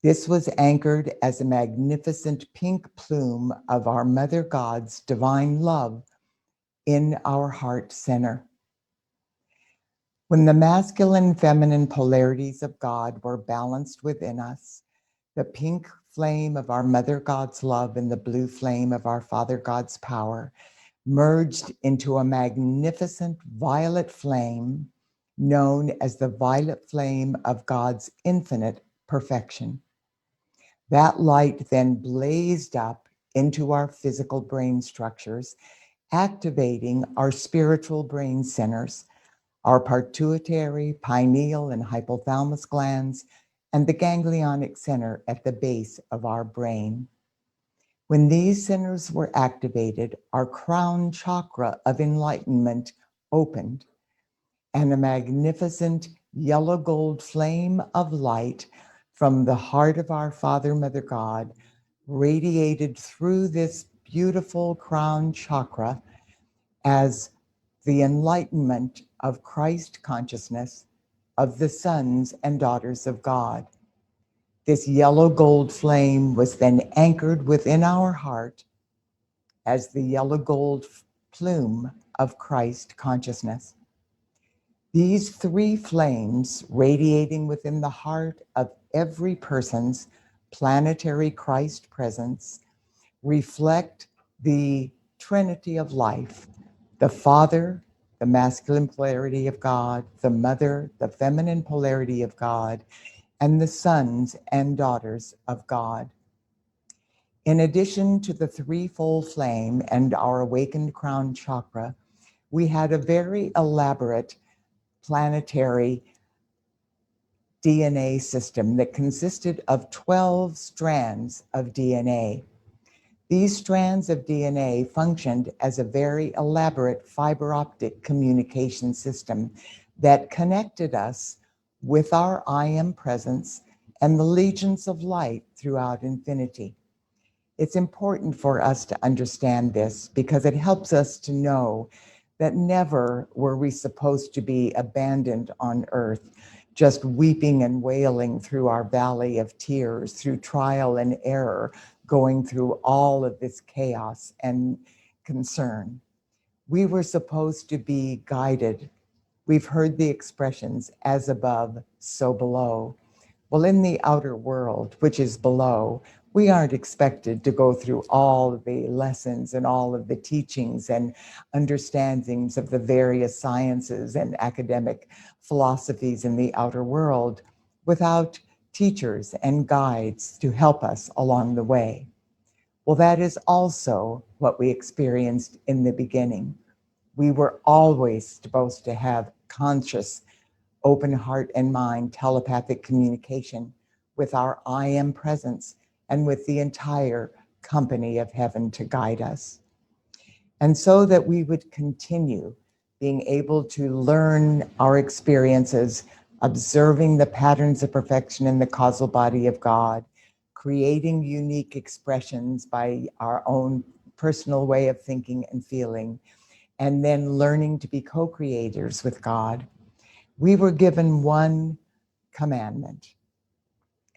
Speaker 1: This was anchored as a magnificent pink plume of our Mother God's divine love in our heart center. When the masculine and feminine polarities of God were balanced within us, the pink flame of our Mother God's love and the blue flame of our Father God's power merged into a magnificent violet flame known as the violet flame of God's infinite perfection. That light then blazed up into our physical brain structures, activating our spiritual brain centers, our pituitary, pineal, and hypothalamus glands, and the ganglionic center at the base of our brain. When these centers were activated, our crown chakra of enlightenment opened, and a magnificent yellow gold flame of light from the heart of our Father, Mother God radiated through this beautiful crown chakra as the enlightenment of Christ consciousness of the sons and daughters of God. This yellow gold flame was then anchored within our heart as the yellow gold plume of Christ consciousness. These 3 flames radiating within the heart of every person's planetary Christ presence reflect the Trinity of life, the Father, the masculine polarity of God, the Mother, the feminine polarity of God, and the sons and daughters of God. In addition to the threefold flame and our awakened crown chakra, we had a very elaborate planetary DNA system that consisted of 12 strands of DNA. These strands of DNA functioned as a very elaborate fiber optic communication system that connected us with our I am presence and the legions of light throughout infinity. It's important for us to understand this because it helps us to know that never were we supposed to be abandoned on earth, just weeping and wailing through our valley of tears, through trial and error, going through all of this chaos and concern. We were supposed to be guided. We've heard the expressions, as above, so below. Well, in the outer world, which is below, we aren't expected to go through all of the lessons and all of the teachings and understandings of the various sciences and academic philosophies in the outer world without teachers and guides to help us along the way. Well, that is also what we experienced in the beginning. We were always supposed to have conscious, open heart and mind, telepathic communication with our I am presence and with the entire company of heaven to guide us. And so that we would continue being able to learn our experiences, observing the patterns of perfection in the causal body of God, creating unique expressions by our own personal way of thinking and feeling, and then learning to be co-creators with God. We were given one commandment,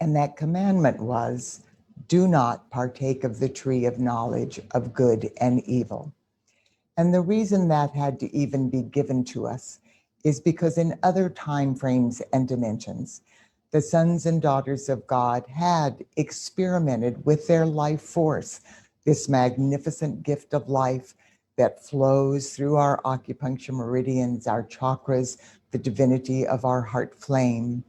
Speaker 1: and that commandment was, do not partake of the tree of knowledge of good and evil. And the reason that had to even be given to us is because in other time frames and dimensions, the sons and daughters of God had experimented with their life force, this magnificent gift of life that flows through our acupuncture meridians, our chakras, the divinity of our heart flame.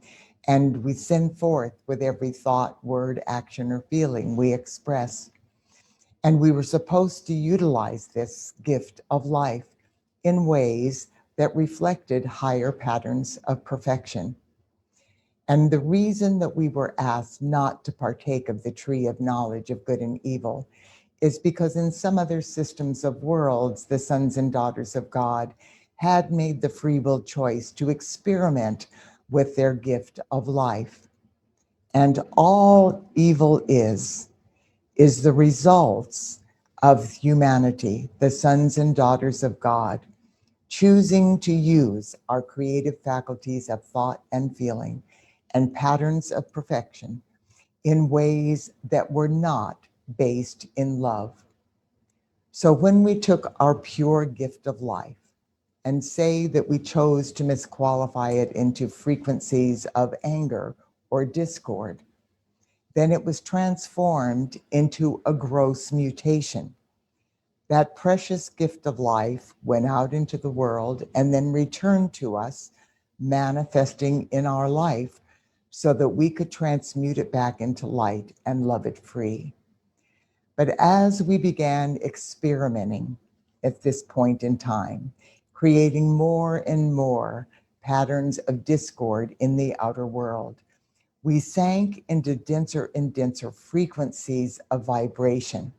Speaker 1: And we send forth with every thought, word, action, or feeling we express. And we were supposed to utilize this gift of life in ways that reflected higher patterns of perfection. And the reason that we were asked not to partake of the tree of knowledge of good and evil is because in some other systems of worlds, the sons and daughters of God had made the free will choice to experiment with their gift of life. And all evil is the results of humanity, the sons and daughters of God, choosing to use our creative faculties of thought and feeling and patterns of perfection in ways that were not based in love. So when we took our pure gift of life and say that we chose to misqualify it into frequencies of anger or discord, then it was transformed into a gross mutation. That precious gift of life went out into the world and then returned to us, manifesting in our life so that we could transmute it back into light and love it free. But as we began experimenting at this point in time, creating more and more patterns of discord in the outer world, we sank into denser and denser frequencies of vibration.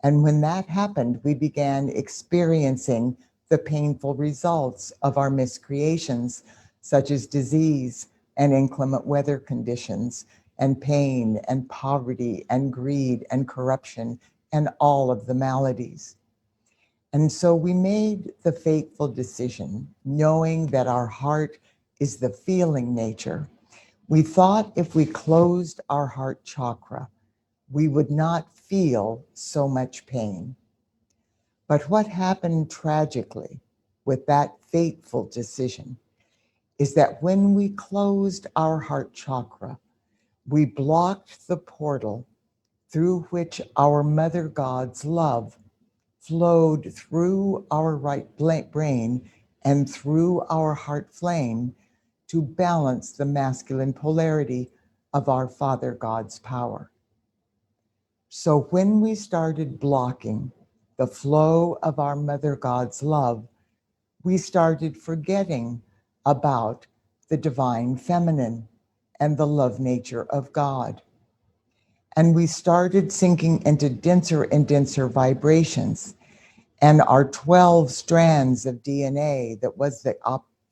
Speaker 1: And when that happened, we began experiencing the painful results of our miscreations, such as disease and inclement weather conditions, and pain and poverty and greed and corruption and all of the maladies. And so we made the fateful decision, knowing that our heart is the feeling nature. We thought if we closed our heart chakra, we would not feel so much pain. But what happened tragically with that fateful decision is that when we closed our heart chakra, we blocked the portal through which our Mother God's love flowed through our right brain and through our heart flame to balance the masculine polarity of our Father God's power. So when we started blocking the flow of our Mother God's love, we started forgetting about the divine feminine and the love nature of God. And we started sinking into denser and denser vibrations. And our 12 strands of DNA that was the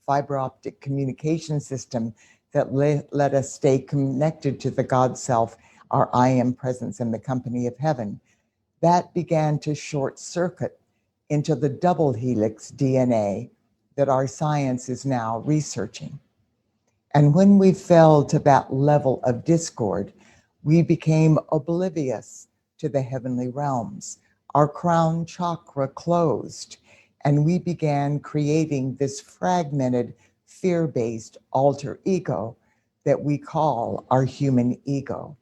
Speaker 1: fiber optic communication system that let us stay connected to the God self, our I am presence in the company of heaven, that began to short circuit into the double helix DNA that our science is now researching. And when we fell to that level of discord, we became oblivious to the heavenly realms. Our crown chakra closed, and we began creating this fragmented, fear-based alter ego that we call our human ego.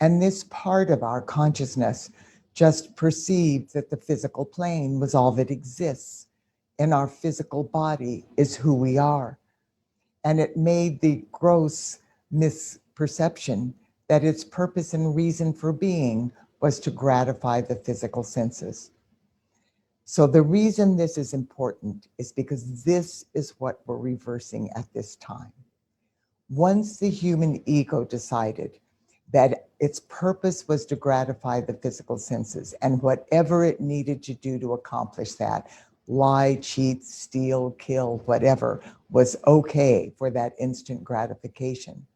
Speaker 1: And this part of our consciousness just perceived that the physical plane was all that exists, and our physical body is who we are. And it made the gross misperception that its purpose and reason for being was to gratify the physical senses. So the reason this is important is because this is what we're reversing at this time. Once the human ego decided that its purpose was to gratify the physical senses, and whatever it needed to do to accomplish that, lie, cheat, steal, kill, whatever, was okay for that instant gratification,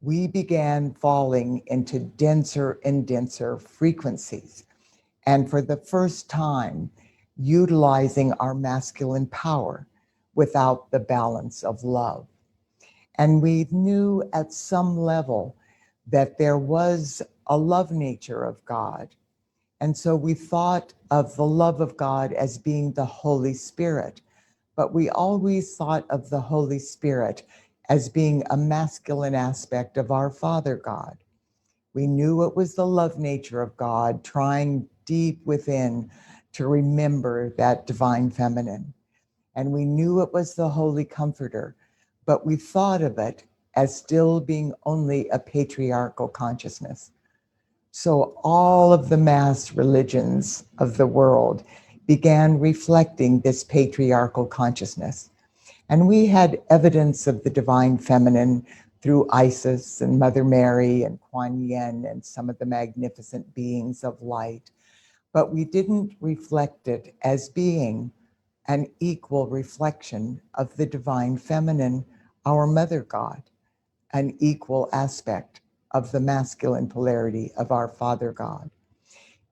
Speaker 1: we began falling into denser and denser frequencies. And for the first time, utilizing our masculine power without the balance of love. And we knew at some level that there was a love nature of God. And so we thought of the love of God as being the Holy Spirit, but we always thought of the Holy Spirit as being a masculine aspect of our Father God. We knew it was the love nature of God trying deep within to remember that divine feminine. And we knew it was the Holy Comforter, but we thought of it as still being only a patriarchal consciousness. So all of the mass religions of the world began reflecting this patriarchal consciousness. And we had evidence of the divine feminine through Isis and Mother Mary and Kuan Yin and some of the magnificent beings of light. But we didn't reflect it as being an equal reflection of the divine feminine, our mother God, an equal aspect of the masculine polarity of our Father God.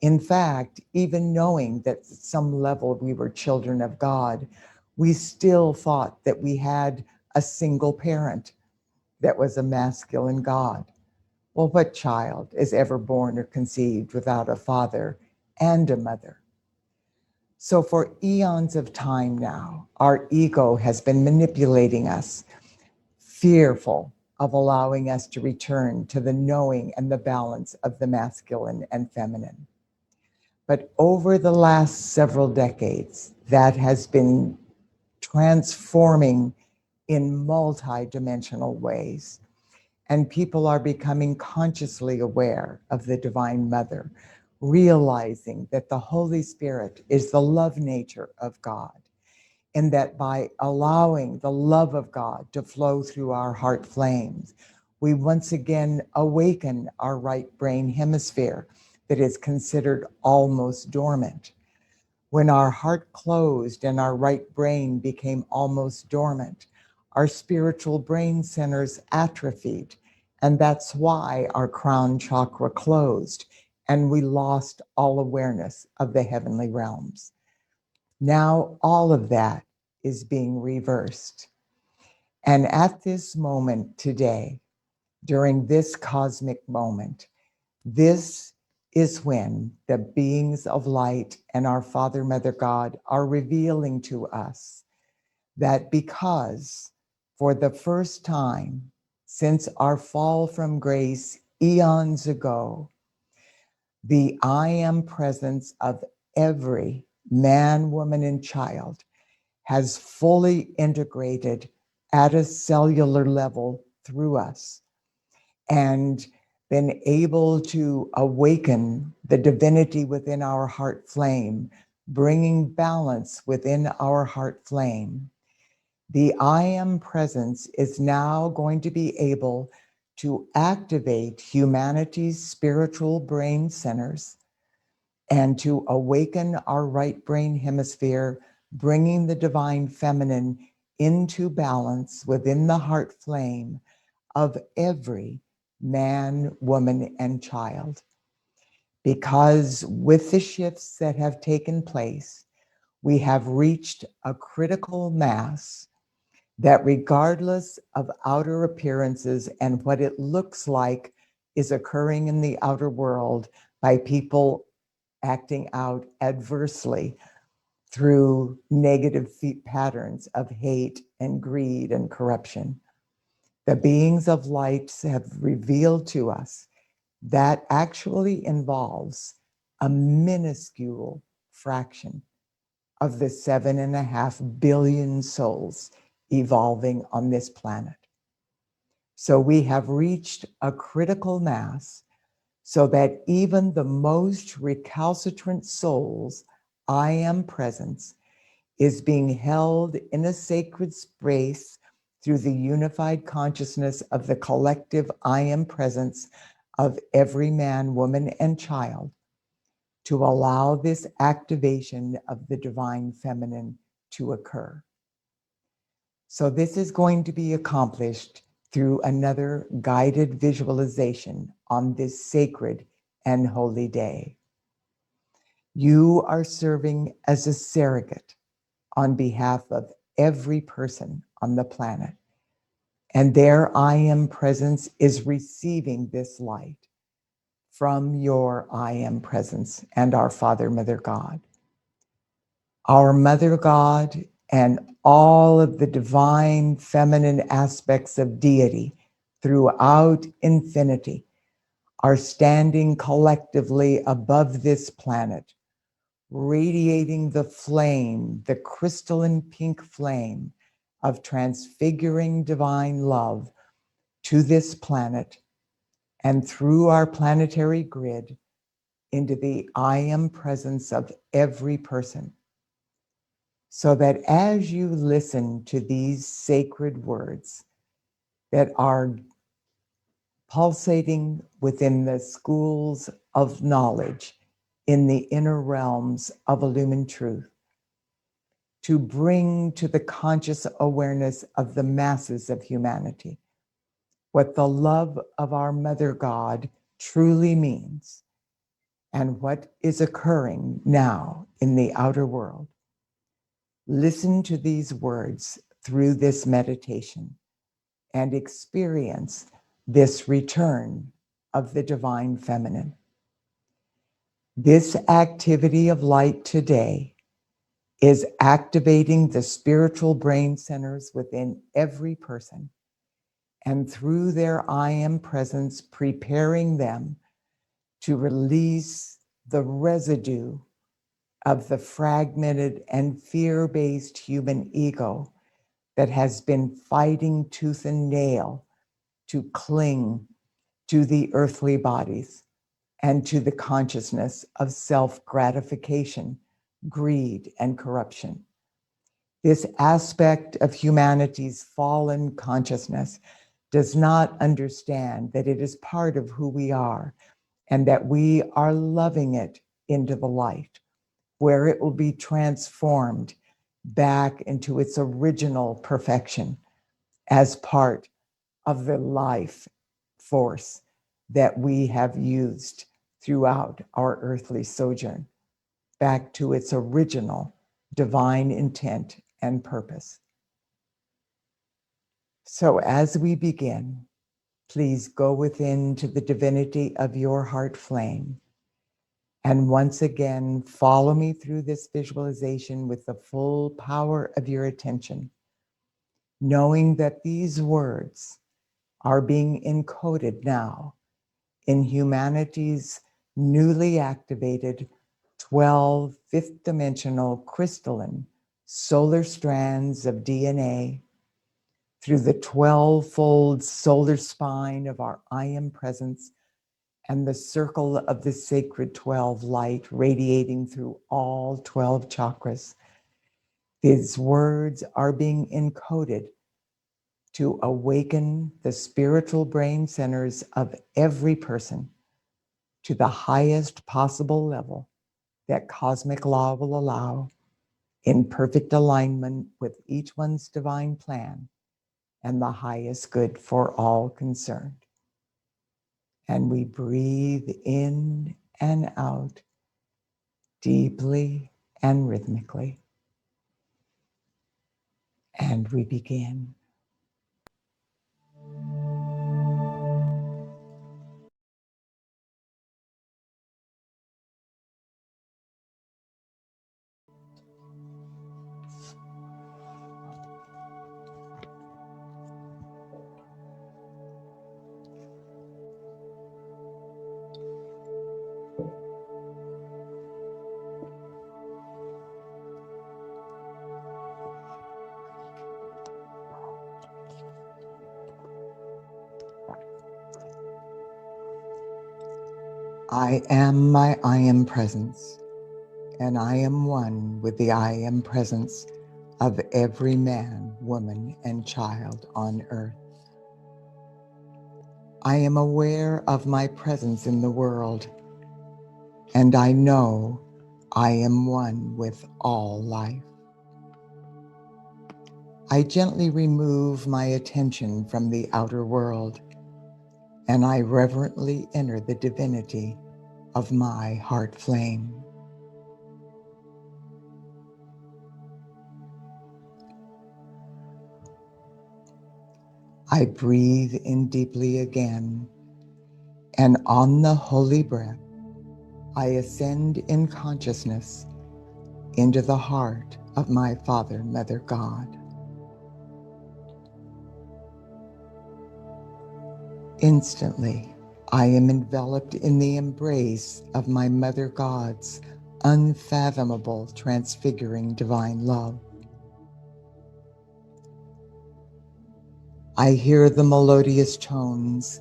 Speaker 1: In fact, even knowing that at some level we were children of God, we still thought that we had a single parent that was a masculine God. Well, what child is ever born or conceived without a father and a mother? So for eons of time now, our ego has been manipulating us, fearful of allowing us to return to the knowing and the balance of the masculine and feminine. But over the last several decades, that has been transforming in multi-dimensional ways. And people are becoming consciously aware of the Divine Mother, realizing that the Holy Spirit is the love nature of God, and that by allowing the love of God to flow through our heart flames, we once again awaken our right brain hemisphere that is considered almost dormant. When our heart closed and our right brain became almost dormant, our spiritual brain centers atrophied, and that's why our crown chakra closed and we lost all awareness of the heavenly realms. Now all of that is being reversed. And at this moment today, during this cosmic moment, this is when the beings of light and our Father, Mother God are revealing to us that because for the first time since our fall from grace eons ago, the I am presence of every man, woman, and child has fully integrated at a cellular level through us and been able to awaken the divinity within our heart flame, bringing balance within our heart flame. The I am presence is now going to be able to activate humanity's spiritual brain centers and to awaken our right brain hemisphere, bringing the divine feminine into balance within the heart flame, of every man, woman, and child. Because with the shifts that have taken place, we have reached a critical mass that, regardless of outer appearances and what it looks like is occurring in the outer world by people acting out adversely through negative patterns of hate and greed and corruption, the beings of light have revealed to us that actually involves a minuscule fraction of the 7.5 billion souls evolving on this planet. So we have reached a critical mass so that even the most recalcitrant souls' I am presence is being held in a sacred space through the unified consciousness of the collective I am presence of every man, woman, and child, to allow this activation of the divine feminine to occur. So this is going to be accomplished through another guided visualization on this sacred and holy day. You are serving as a surrogate on behalf of every person on the planet, and their I am presence is receiving this light from your I am presence and our Father, Mother God. Our Mother God and all of the divine feminine aspects of deity throughout infinity are standing collectively above this planet, radiating the flame, the crystalline pink flame of transfiguring divine love to this planet and through our planetary grid into the I am presence of every person. So that as you listen to these sacred words that are pulsating within the schools of knowledge in the inner realms of illumined truth, to bring to the conscious awareness of the masses of humanity what the love of our Mother God truly means and what is occurring now in the outer world. Listen to these words through this meditation and experience this return of the divine feminine. This activity of light today is activating the spiritual brain centers within every person, and through their I am presence, preparing them to release the residue of the fragmented and fear-based human ego that has been fighting tooth and nail to cling to the earthly bodies and to the consciousness of self-gratification, greed, and corruption. This aspect of humanity's fallen consciousness does not understand that it is part of who we are and that we are loving it into the light, where it will be transformed back into its original perfection as part of the life force that we have used throughout our earthly sojourn, back to its original divine intent and purpose. So as we begin, please go within to the divinity of your heart flame. And once again, follow me through this visualization with the full power of your attention, knowing that these words are being encoded now in humanity's newly activated 12 fifth dimensional crystalline solar strands of DNA through the 12-fold solar spine of our I am presence and the circle of the sacred 12 light radiating through all 12 chakras. These words are being encoded to awaken the spiritual brain centers of every person to the highest possible level that cosmic law will allow, in perfect alignment with each one's divine plan and the highest good for all concerned. And we breathe in and out deeply and rhythmically. And we begin. I am my I am presence, and I am one with the I am presence of every man, woman, and child on earth. I am aware of my presence in the world, and I know I am one with all life. I gently remove my attention from the outer world, and I reverently enter the divinity of my heart flame. I breathe in deeply again, and on the holy breath, I ascend in consciousness into the heart of my Father, Mother God. Instantly, I am enveloped in the embrace of my Mother God's unfathomable, transfiguring divine love. I hear the melodious tones,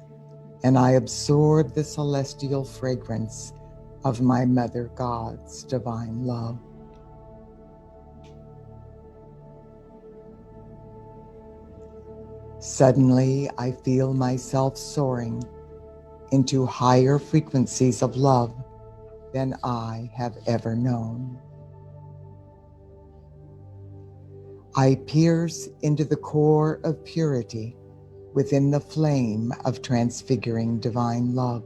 Speaker 1: and I absorb the celestial fragrance of my Mother God's divine love. Suddenly, I feel myself soaring into higher frequencies of love than I have ever known. I pierce into the core of purity within the flame of transfiguring divine love.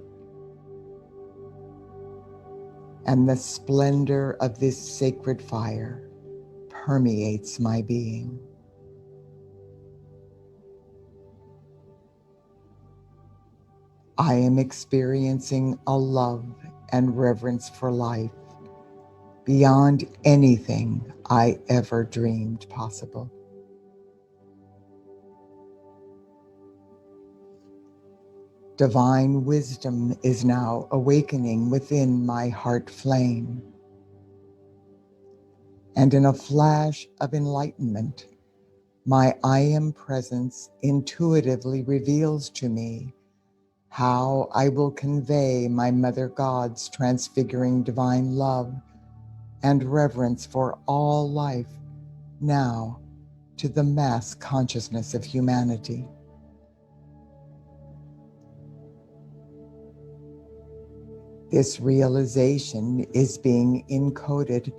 Speaker 1: And the splendor of this sacred fire permeates my being. I am experiencing a love and reverence for life beyond anything I ever dreamed possible. Divine wisdom is now awakening within my heart flame. And in a flash of enlightenment, my I am presence intuitively reveals to me how I will convey my Mother God's transfiguring divine love and reverence for all life now to the mass consciousness of humanity. This realization is being encoded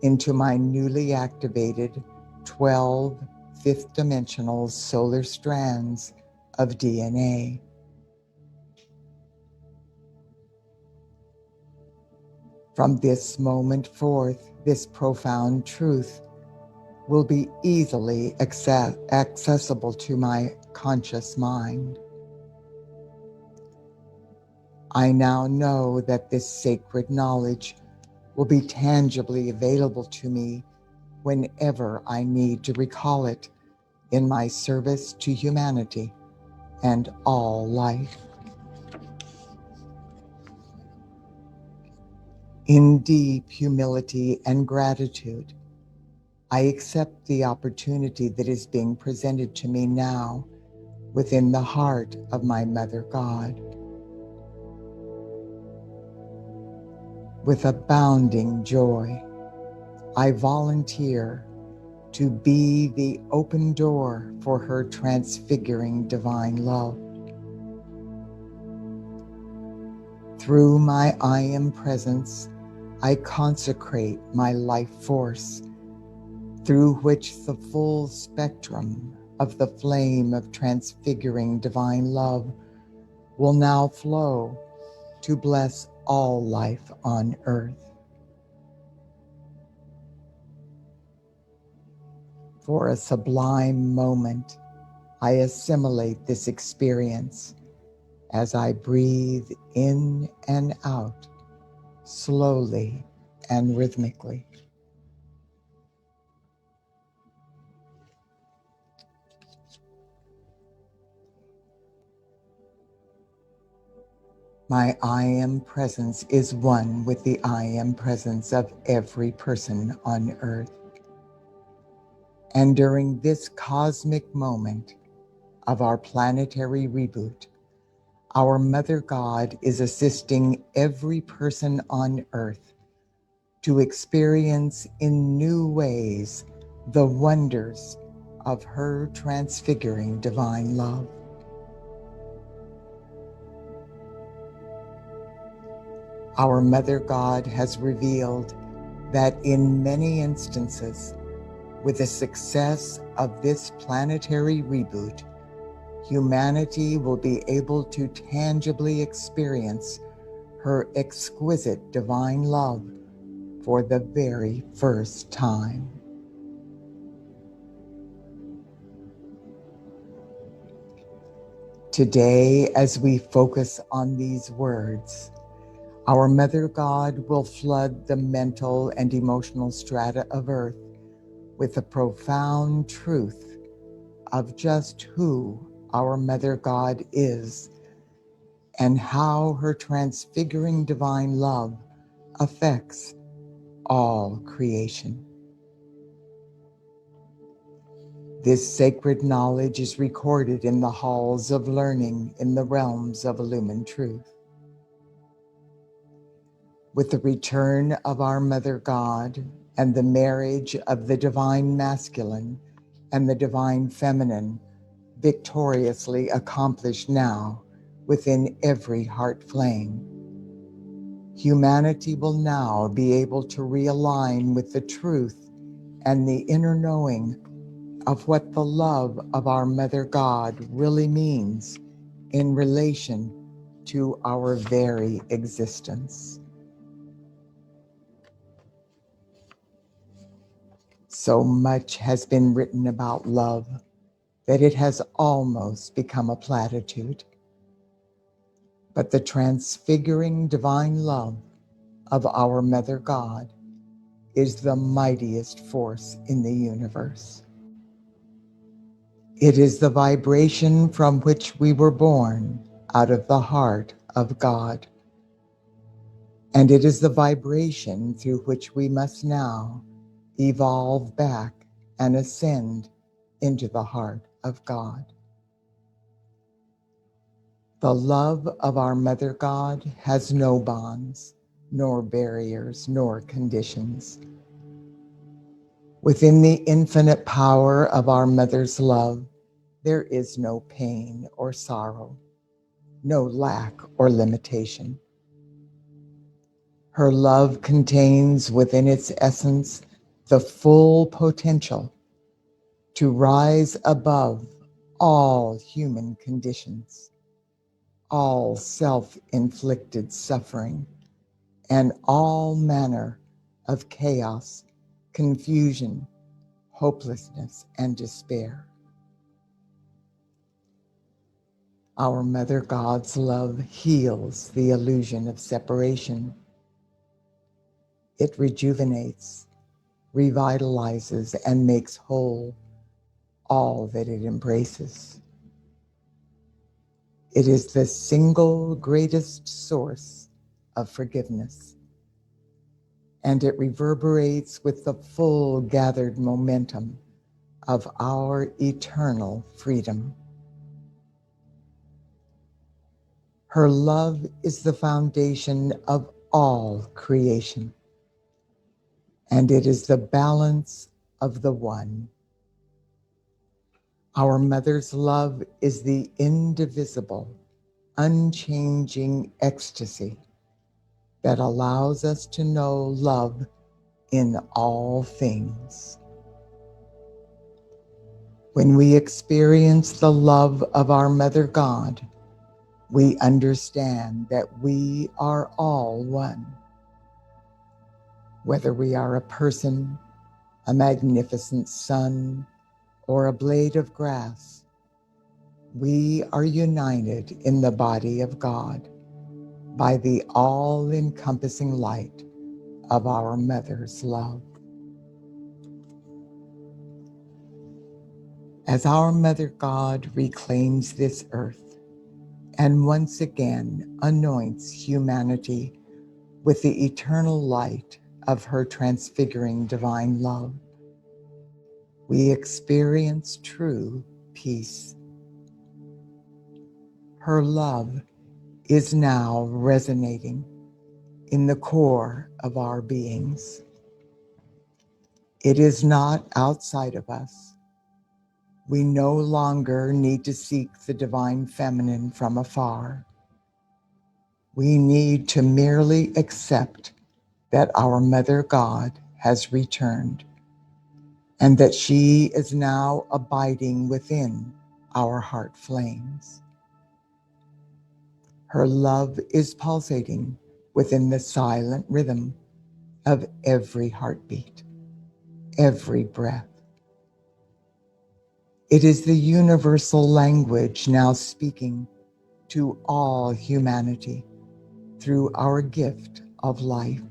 Speaker 1: into my newly activated 12 fifth dimensional solar strands of DNA. From this moment forth, this profound truth will be easily accessible to my conscious mind. I now know that this sacred knowledge will be tangibly available to me whenever I need to recall it in my service to humanity and all life. In deep humility and gratitude, I accept the opportunity that is being presented to me now within the heart of my Mother God. With abounding joy, I volunteer to be the open door for her transfiguring divine love. Through my I am presence, I consecrate my life force, through which the full spectrum of the flame of transfiguring divine love will now flow to bless all life on earth. For a sublime moment, I assimilate this experience as I breathe in and out, slowly and rhythmically. My I Am presence is one with the I Am presence of every person on earth. And during this cosmic moment of our planetary reboot, our Mother God is assisting every person on earth to experience in new ways the wonders of her transfiguring divine love. Our Mother God has revealed that in many instances, with the success of this planetary reboot, humanity will be able to tangibly experience her exquisite divine love for the very first time. Today, as we focus on these words, our Mother God will flood the mental and emotional strata of Earth with the profound truth of just who our Mother God is and how her transfiguring divine love affects all creation. This sacred knowledge is recorded in the halls of learning in the realms of illumined truth. With the return of our Mother God and the marriage of the divine masculine and the divine feminine, victoriously accomplished now within every heart flame, humanity will now be able to realign with the truth and the inner knowing of what the love of our Mother God really means in relation to our very existence. So much has been written about love that it has almost become a platitude. But the transfiguring divine love of our Mother God is the mightiest force in the universe. It is the vibration from which we were born out of the heart of God. And it is the vibration through which we must now evolve back and ascend into the heart of God. The love of our Mother God has no bonds, nor barriers, nor conditions. Within the infinite power of our Mother's love, there is no pain or sorrow, no lack or limitation. Her love contains within its essence the full potential to rise above all human conditions, all self-inflicted suffering, and all manner of chaos, confusion, hopelessness, and despair. Our Mother God's love heals the illusion of separation. It rejuvenates, revitalizes, and makes whole all that it embraces. It is the single greatest source of forgiveness, and it reverberates with the full gathered momentum of our eternal freedom. Her love is the foundation of all creation, and it is the balance of the one. Our Mother's love is the indivisible, unchanging ecstasy that allows us to know love in all things. When we experience the love of our Mother God, we understand that we are all one. Whether we are a person, a magnificent sun, or a blade of grass, we are united in the body of God by the all-encompassing light of our Mother's love. As our Mother God reclaims this earth and once again anoints humanity with the eternal light of her transfiguring divine love, we experience true peace. Her love is now resonating in the core of our beings. It is not outside of us. We no longer need to seek the divine feminine from afar. We need to merely accept that our Mother God has returned and that she is now abiding within our heart flames. Her love is pulsating within the silent rhythm of every heartbeat, every breath. It is the universal language now speaking to all humanity through our gift of life.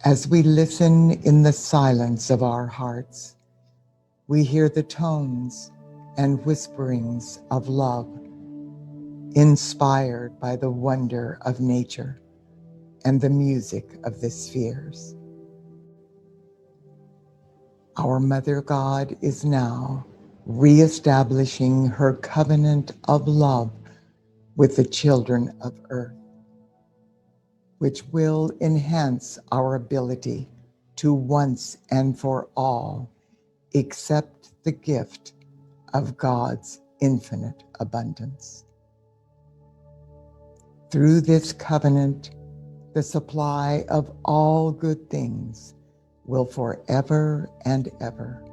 Speaker 1: As we listen in the silence of our hearts, we hear the tones and whisperings of love, inspired by the wonder of nature and the music of the spheres. Our Mother God is now reestablishing her covenant of love with the children of Earth, which will enhance our ability to once and for all accept the gift of God's infinite abundance. Through this covenant, the supply of all good things will forever and ever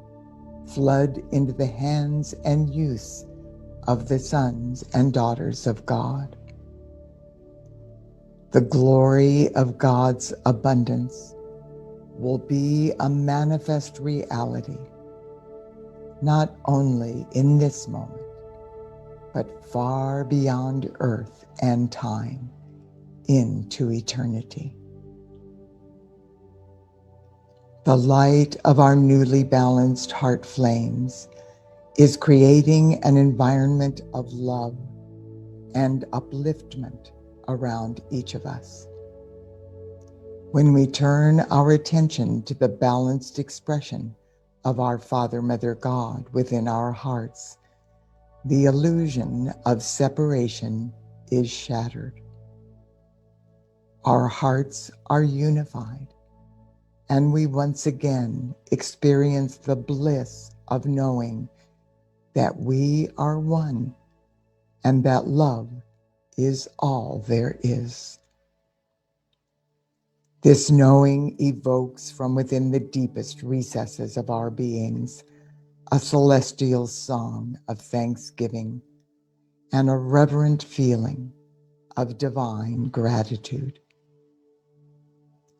Speaker 1: flood into the hands and use of the sons and daughters of God. The glory of God's abundance will be a manifest reality, not only in this moment, but far beyond earth and time into eternity. The light of our newly balanced heart flames is creating an environment of love and upliftment around each of us. When we turn our attention to the balanced expression of our Father, Mother God within our hearts, the illusion of separation is shattered. Our hearts are unified, and we once again experience the bliss of knowing that we are one and that love is all there is. This knowing evokes from within the deepest recesses of our beings a celestial song of thanksgiving and a reverent feeling of divine gratitude.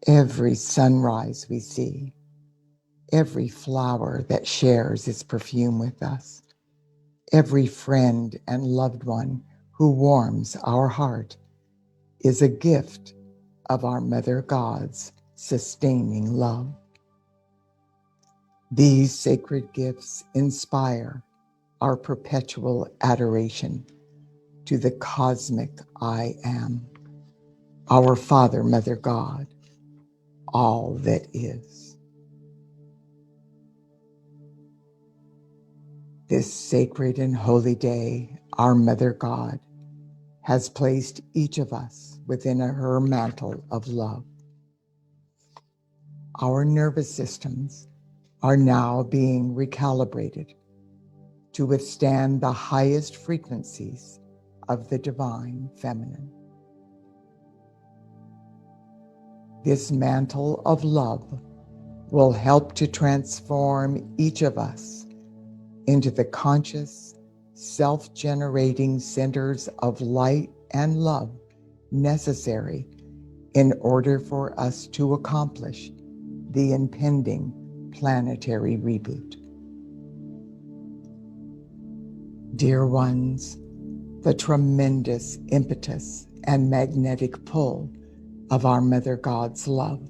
Speaker 1: Every sunrise we see, every flower that shares its perfume with us, every friend and loved one who warms our heart is a gift of our Mother God's sustaining love. These sacred gifts inspire our perpetual adoration to the cosmic I Am, our Father, Mother God, all that is. This sacred and holy day, our Mother God has placed each of us within her mantle of love. Our nervous systems are now being recalibrated to withstand the highest frequencies of the divine feminine. This mantle of love will help to transform each of us into the conscious, self-generating centers of light and love necessary in order for us to accomplish the impending planetary reboot. Dear ones, the tremendous impetus and magnetic pull of our Mother God's love,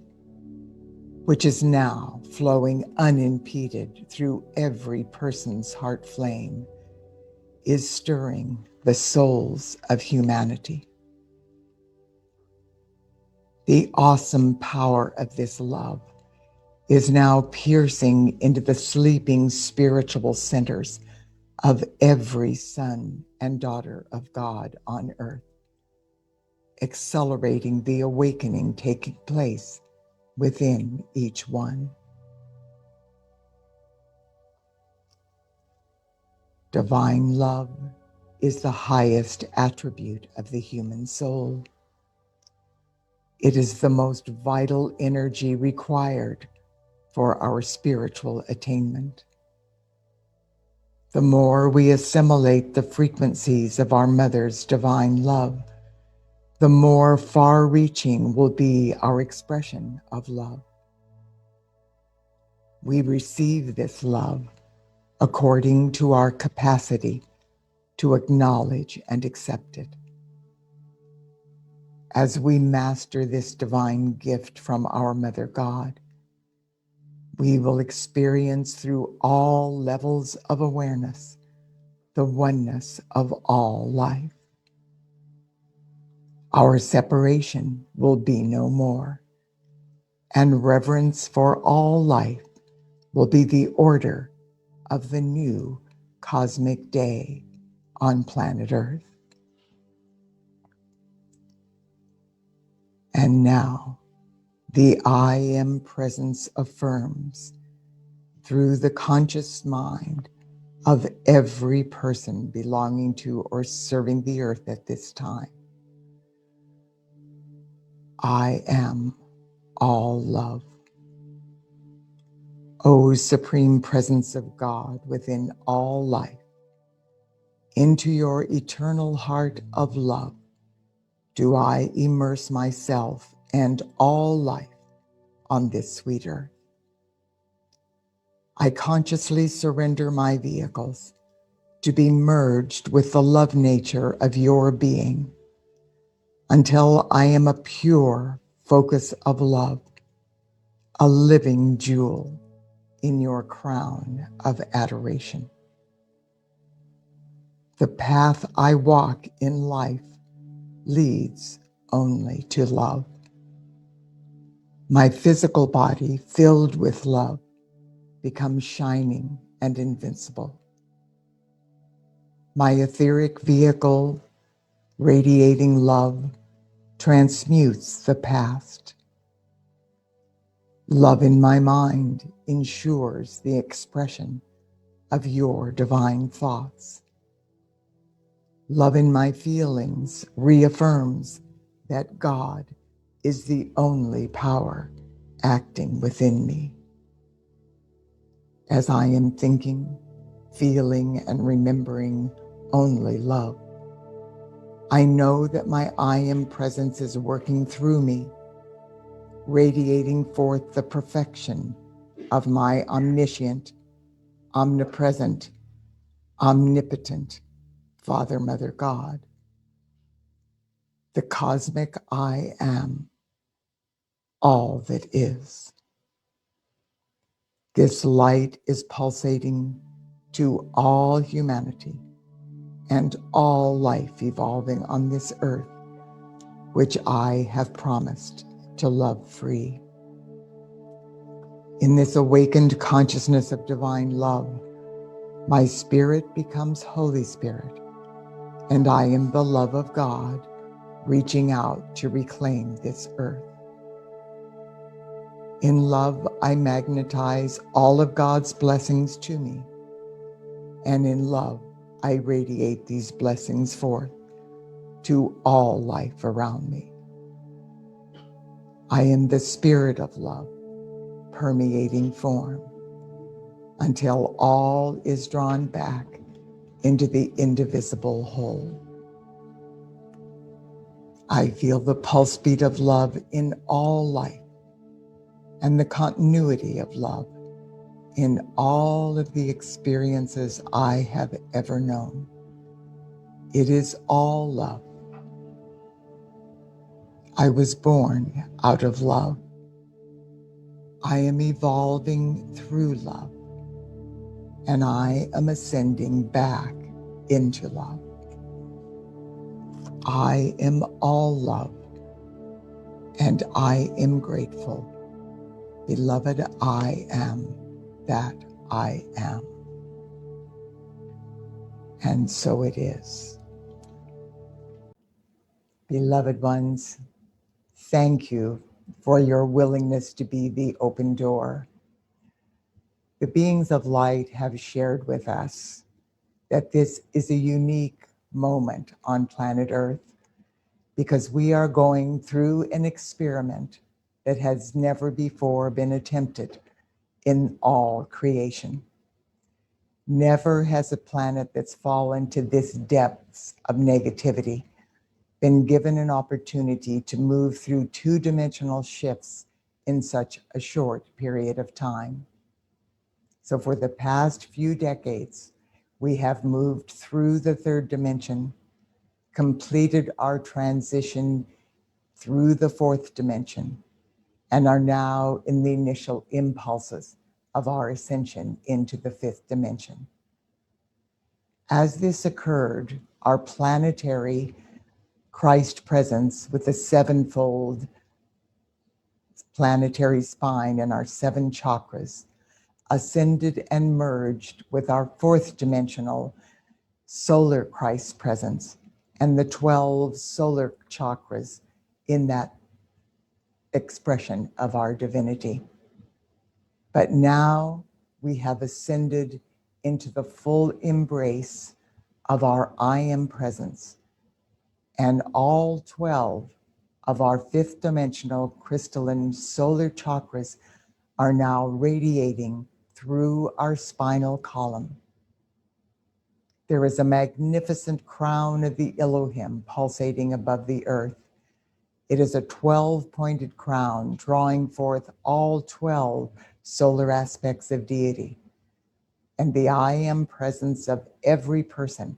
Speaker 1: which is now flowing unimpeded through every person's heart flame, is stirring the souls of humanity. The awesome power of this love is now piercing into the sleeping spiritual centers of every son and daughter of God on earth, accelerating the awakening taking place within each one. Divine love is the highest attribute of the human soul. It is the most vital energy required for our spiritual attainment. The more we assimilate the frequencies of our Mother's divine love, the more far-reaching will be our expression of love. We receive this love according to our capacity to acknowledge and accept it. As we master this divine gift from our Mother God, we will experience through all levels of awareness the oneness of all life. Our separation will be no more, and reverence for all life will be the order of the new cosmic day on planet Earth. And now, the I Am presence affirms through the conscious mind of every person belonging to or serving the earth at this time. I am all love. O Supreme Presence of God within all life, into your eternal heart of love do I immerse myself and all life on this sweet earth. I consciously surrender my vehicles to be merged with the love nature of your being until I am a pure focus of love, a living jewel in your crown of adoration. The path I walk in life leads only to love. My physical body, filled with love, becomes shining and invincible. My etheric vehicle, radiating love, transmutes the past. Love in my mind ensures the expression of your divine thoughts. Love in my feelings reaffirms that God is the only power acting within me. As I am thinking, feeling, and remembering only love, I know that my I Am presence is working through me, radiating forth the perfection of my omniscient, omnipresent, omnipotent Father, Mother, God, the cosmic I Am, all that is. This light is pulsating to all humanity and all life evolving on this earth, which I have promised to love free. In this awakened consciousness of divine love, my spirit becomes Holy Spirit, and I am the love of God reaching out to reclaim this earth. In love, I magnetize all of God's blessings to me, and in love, I radiate these blessings forth to all life around me. I am the spirit of love, permeating form until all is drawn back into the indivisible whole. I feel the pulse beat of love in all life and the continuity of love in all of the experiences I have ever known. It is all love. I was born out of love. I am evolving through love, and I am ascending back into love. I am all love, and I am grateful. Beloved, I am that I am. And so it is. Beloved ones, thank you for your willingness to be the open door. The beings of light have shared with us that this is a unique moment on planet Earth because we are going through an experiment that has never before been attempted in all creation. Never has a planet that's fallen to this depths of negativity been given an opportunity to move through two-dimensional shifts in such a short period of time. So for the past few decades, we have moved through the third dimension, completed our transition through the fourth dimension, and are now in the initial impulses of our ascension into the fifth dimension. As this occurred, our planetary Christ presence with the sevenfold planetary spine and our seven chakras ascended and merged with our fourth dimensional solar Christ presence and the 12 solar chakras in that expression of our divinity. But now we have ascended into the full embrace of our I am presence, and all 12 of our fifth dimensional crystalline solar chakras are now radiating through our spinal column. There is a magnificent crown of the Elohim pulsating above the earth. It is a 12-pointed crown drawing forth all 12 solar aspects of deity. And the I am presence of every person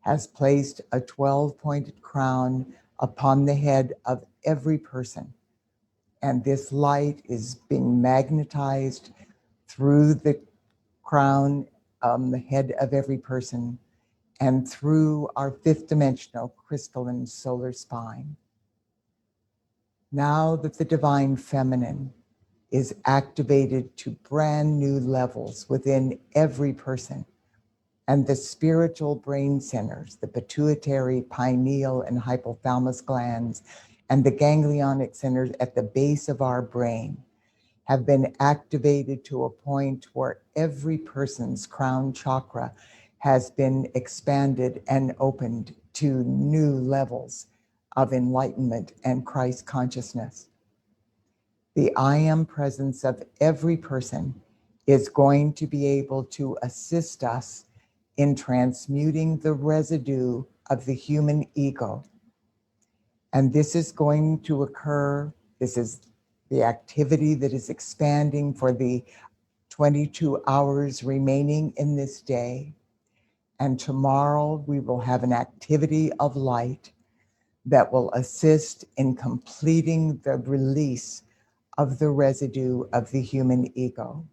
Speaker 1: has placed a 12-pointed crown upon the head of every person. And this light is being magnetized through the crown on the head of every person and through our fifth dimensional crystalline solar spine. Now that the divine feminine is activated to brand new levels within every person, and the spiritual brain centers, the pituitary, pineal, and hypothalamus glands, and the ganglionic centers at the base of our brain have been activated to a point where every person's crown chakra has been expanded and opened to new levels of enlightenment and Christ consciousness. The I am presence of every person is going to be able to assist us in transmuting the residue of the human ego. And this is going to occur, this is the activity that is expanding for the 22 hours remaining in this day. And tomorrow we will have an activity of light that will assist in completing the release of the residue of the human ego.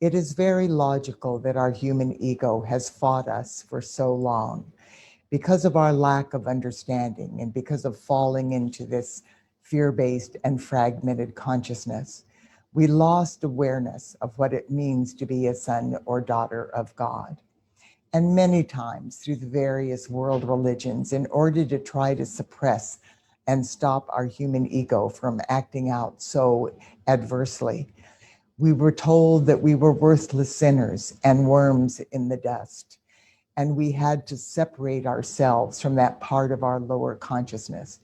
Speaker 1: It is very logical that our human ego has fought us for so long because of our lack of understanding and because of falling into this fear-based and fragmented consciousness. We lost awareness of what it means to be a son or daughter of God. And many times through the various world religions, in order to try to suppress and stop our human ego from acting out so adversely, we were told that we were worthless sinners and worms in the dust. And we had to separate ourselves from that part of our lower consciousness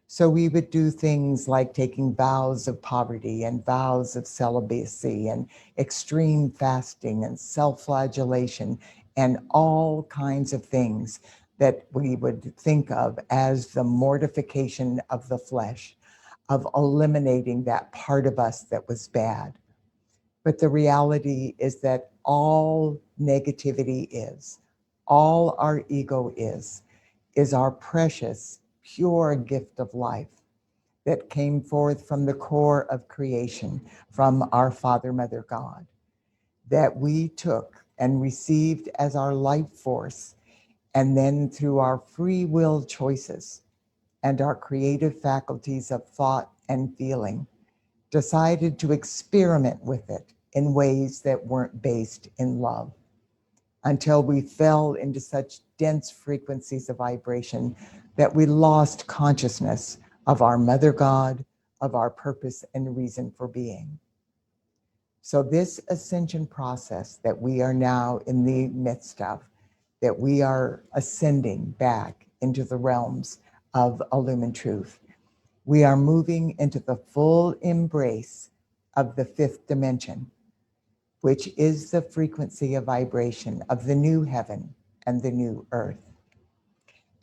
Speaker 1: So we would do things like taking vows of poverty and vows of celibacy and extreme fasting and self-flagellation and all kinds of things that we would think of as the mortification of the flesh, of eliminating that part of us that was bad. But the reality is that all negativity is, all our ego is our precious, pure gift of life that came forth from the core of creation, from our Father, Mother, God, that we took and received as our life force, and then through our free will choices and our creative faculties of thought and feeling, decided to experiment with it in ways that weren't based in love, until we fell into such dense frequencies of vibration that we lost consciousness of our Mother God, of our purpose and reason for being. So this ascension process that we are now in the midst of, that we are ascending back into the realms of illumined truth, we are moving into the full embrace of the fifth dimension, which is the frequency of vibration of the new heaven and the new earth.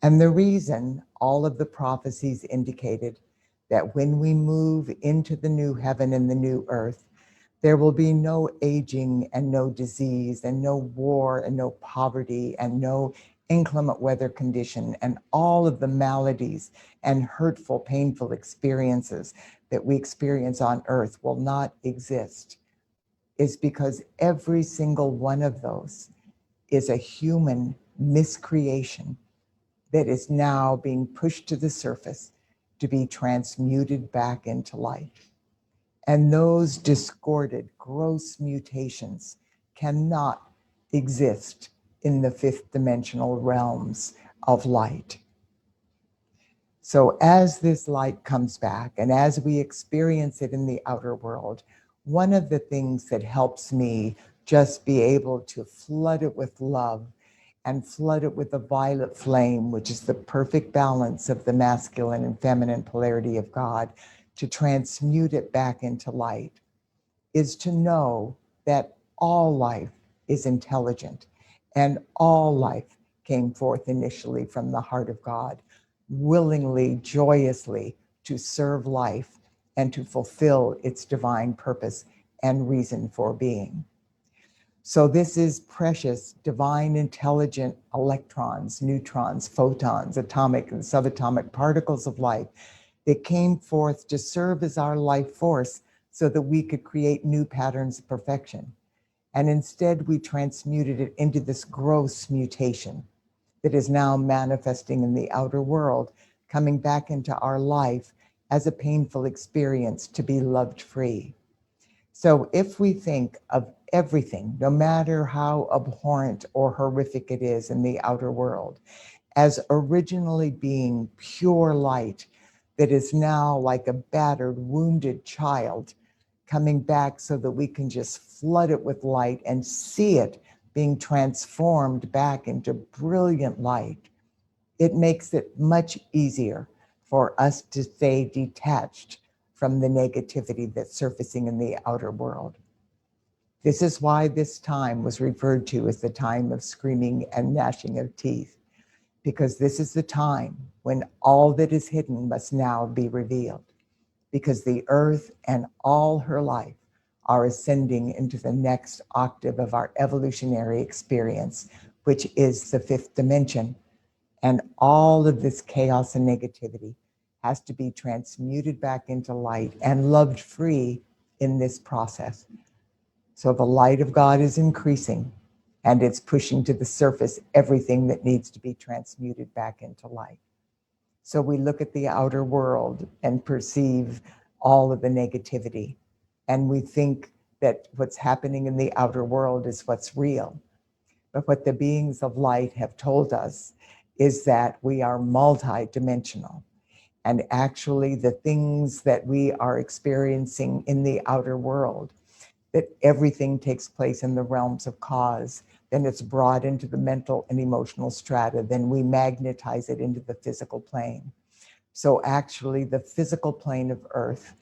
Speaker 1: And the reason all of the prophecies indicated that when we move into the new heaven and the new earth, there will be no aging and no disease and no war and no poverty and no inclement weather condition and all of the maladies and hurtful, painful experiences that we experience on earth will not exist, is because every single one of those is a human miscreation that is now being pushed to the surface to be transmuted back into light. And those discorded, gross mutations cannot exist in the fifth dimensional realms of light. So as this light comes back and as we experience it in the outer world, one of the things that helps me just be able to flood it with love and flood it with the violet flame, which is the perfect balance of the masculine and feminine polarity of God, to transmute it back into light, is to know that all life is intelligent and all life came forth initially from the heart of God, willingly, joyously to serve life and to fulfill its divine purpose and reason for being. So this is precious, divine, intelligent electrons, neutrons, photons, atomic and subatomic particles of life that came forth to serve as our life force so that we could create new patterns of perfection. And instead, we transmuted it into this gross mutation that is now manifesting in the outer world, coming back into our life as a painful experience to be loved free. So if we think of everything, no matter how abhorrent or horrific it is in the outer world, as originally being pure light that is now like a battered, wounded child coming back so that we can just flood it with light and see it being transformed back into brilliant light, it makes it much easier for us to stay detached from the negativity that's surfacing in the outer world. This is why this time was referred to as the time of screaming and gnashing of teeth, because this is the time when all that is hidden must now be revealed, because the earth and all her life are ascending into the next octave of our evolutionary experience, which is the fifth dimension. And all of this chaos and negativity has to be transmuted back into light and loved free in this process. So the light of God is increasing and it's pushing to the surface everything that needs to be transmuted back into light. So we look at the outer world and perceive all of the negativity, and we think that what's happening in the outer world is what's real. But what the beings of light have told us is that we are multidimensional. And actually the things that we are experiencing in the outer world, that everything takes place in the realms of cause, then it's brought into the mental and emotional strata, then we magnetize it into the physical plane. So actually, the physical plane of Earth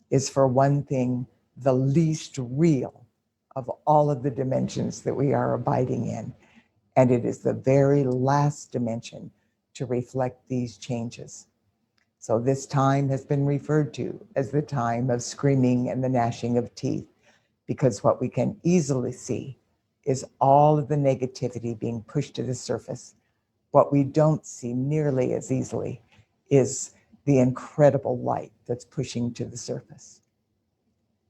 Speaker 1: is, for one thing, the least real of all of the dimensions that we are abiding in. And it is the very last dimension to reflect these changes. So this time has been referred to as the time of screaming and the gnashing of teeth, because what we can easily see is all of the negativity being pushed to the surface. What we don't see nearly as easily is the incredible light that's pushing to the surface.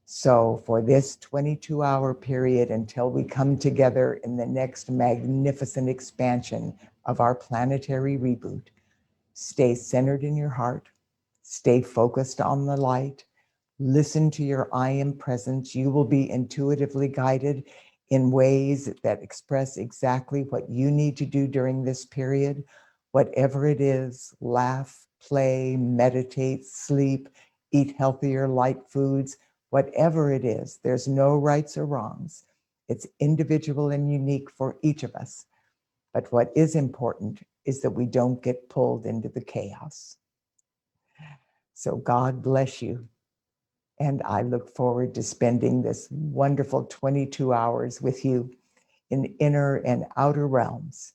Speaker 1: So for this 22-hour period until we come together in the next magnificent expansion of our planetary reboot, stay centered in your heart, stay focused on the light, listen to your I am presence. You will be intuitively guided in ways that express exactly what you need to do during this period. Whatever it is, laugh, play, meditate, sleep, eat healthier, light foods, whatever it is, there's no rights or wrongs. It's individual and unique for each of us. But what is important is that we don't get pulled into the chaos. So God bless you. And I look forward to spending this wonderful 22 hours with you in inner and outer realms.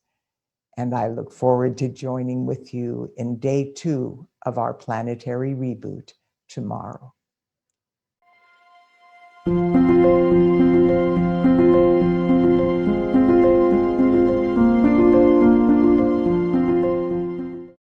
Speaker 1: And I look forward to joining with you in day 2 of our planetary reboot tomorrow.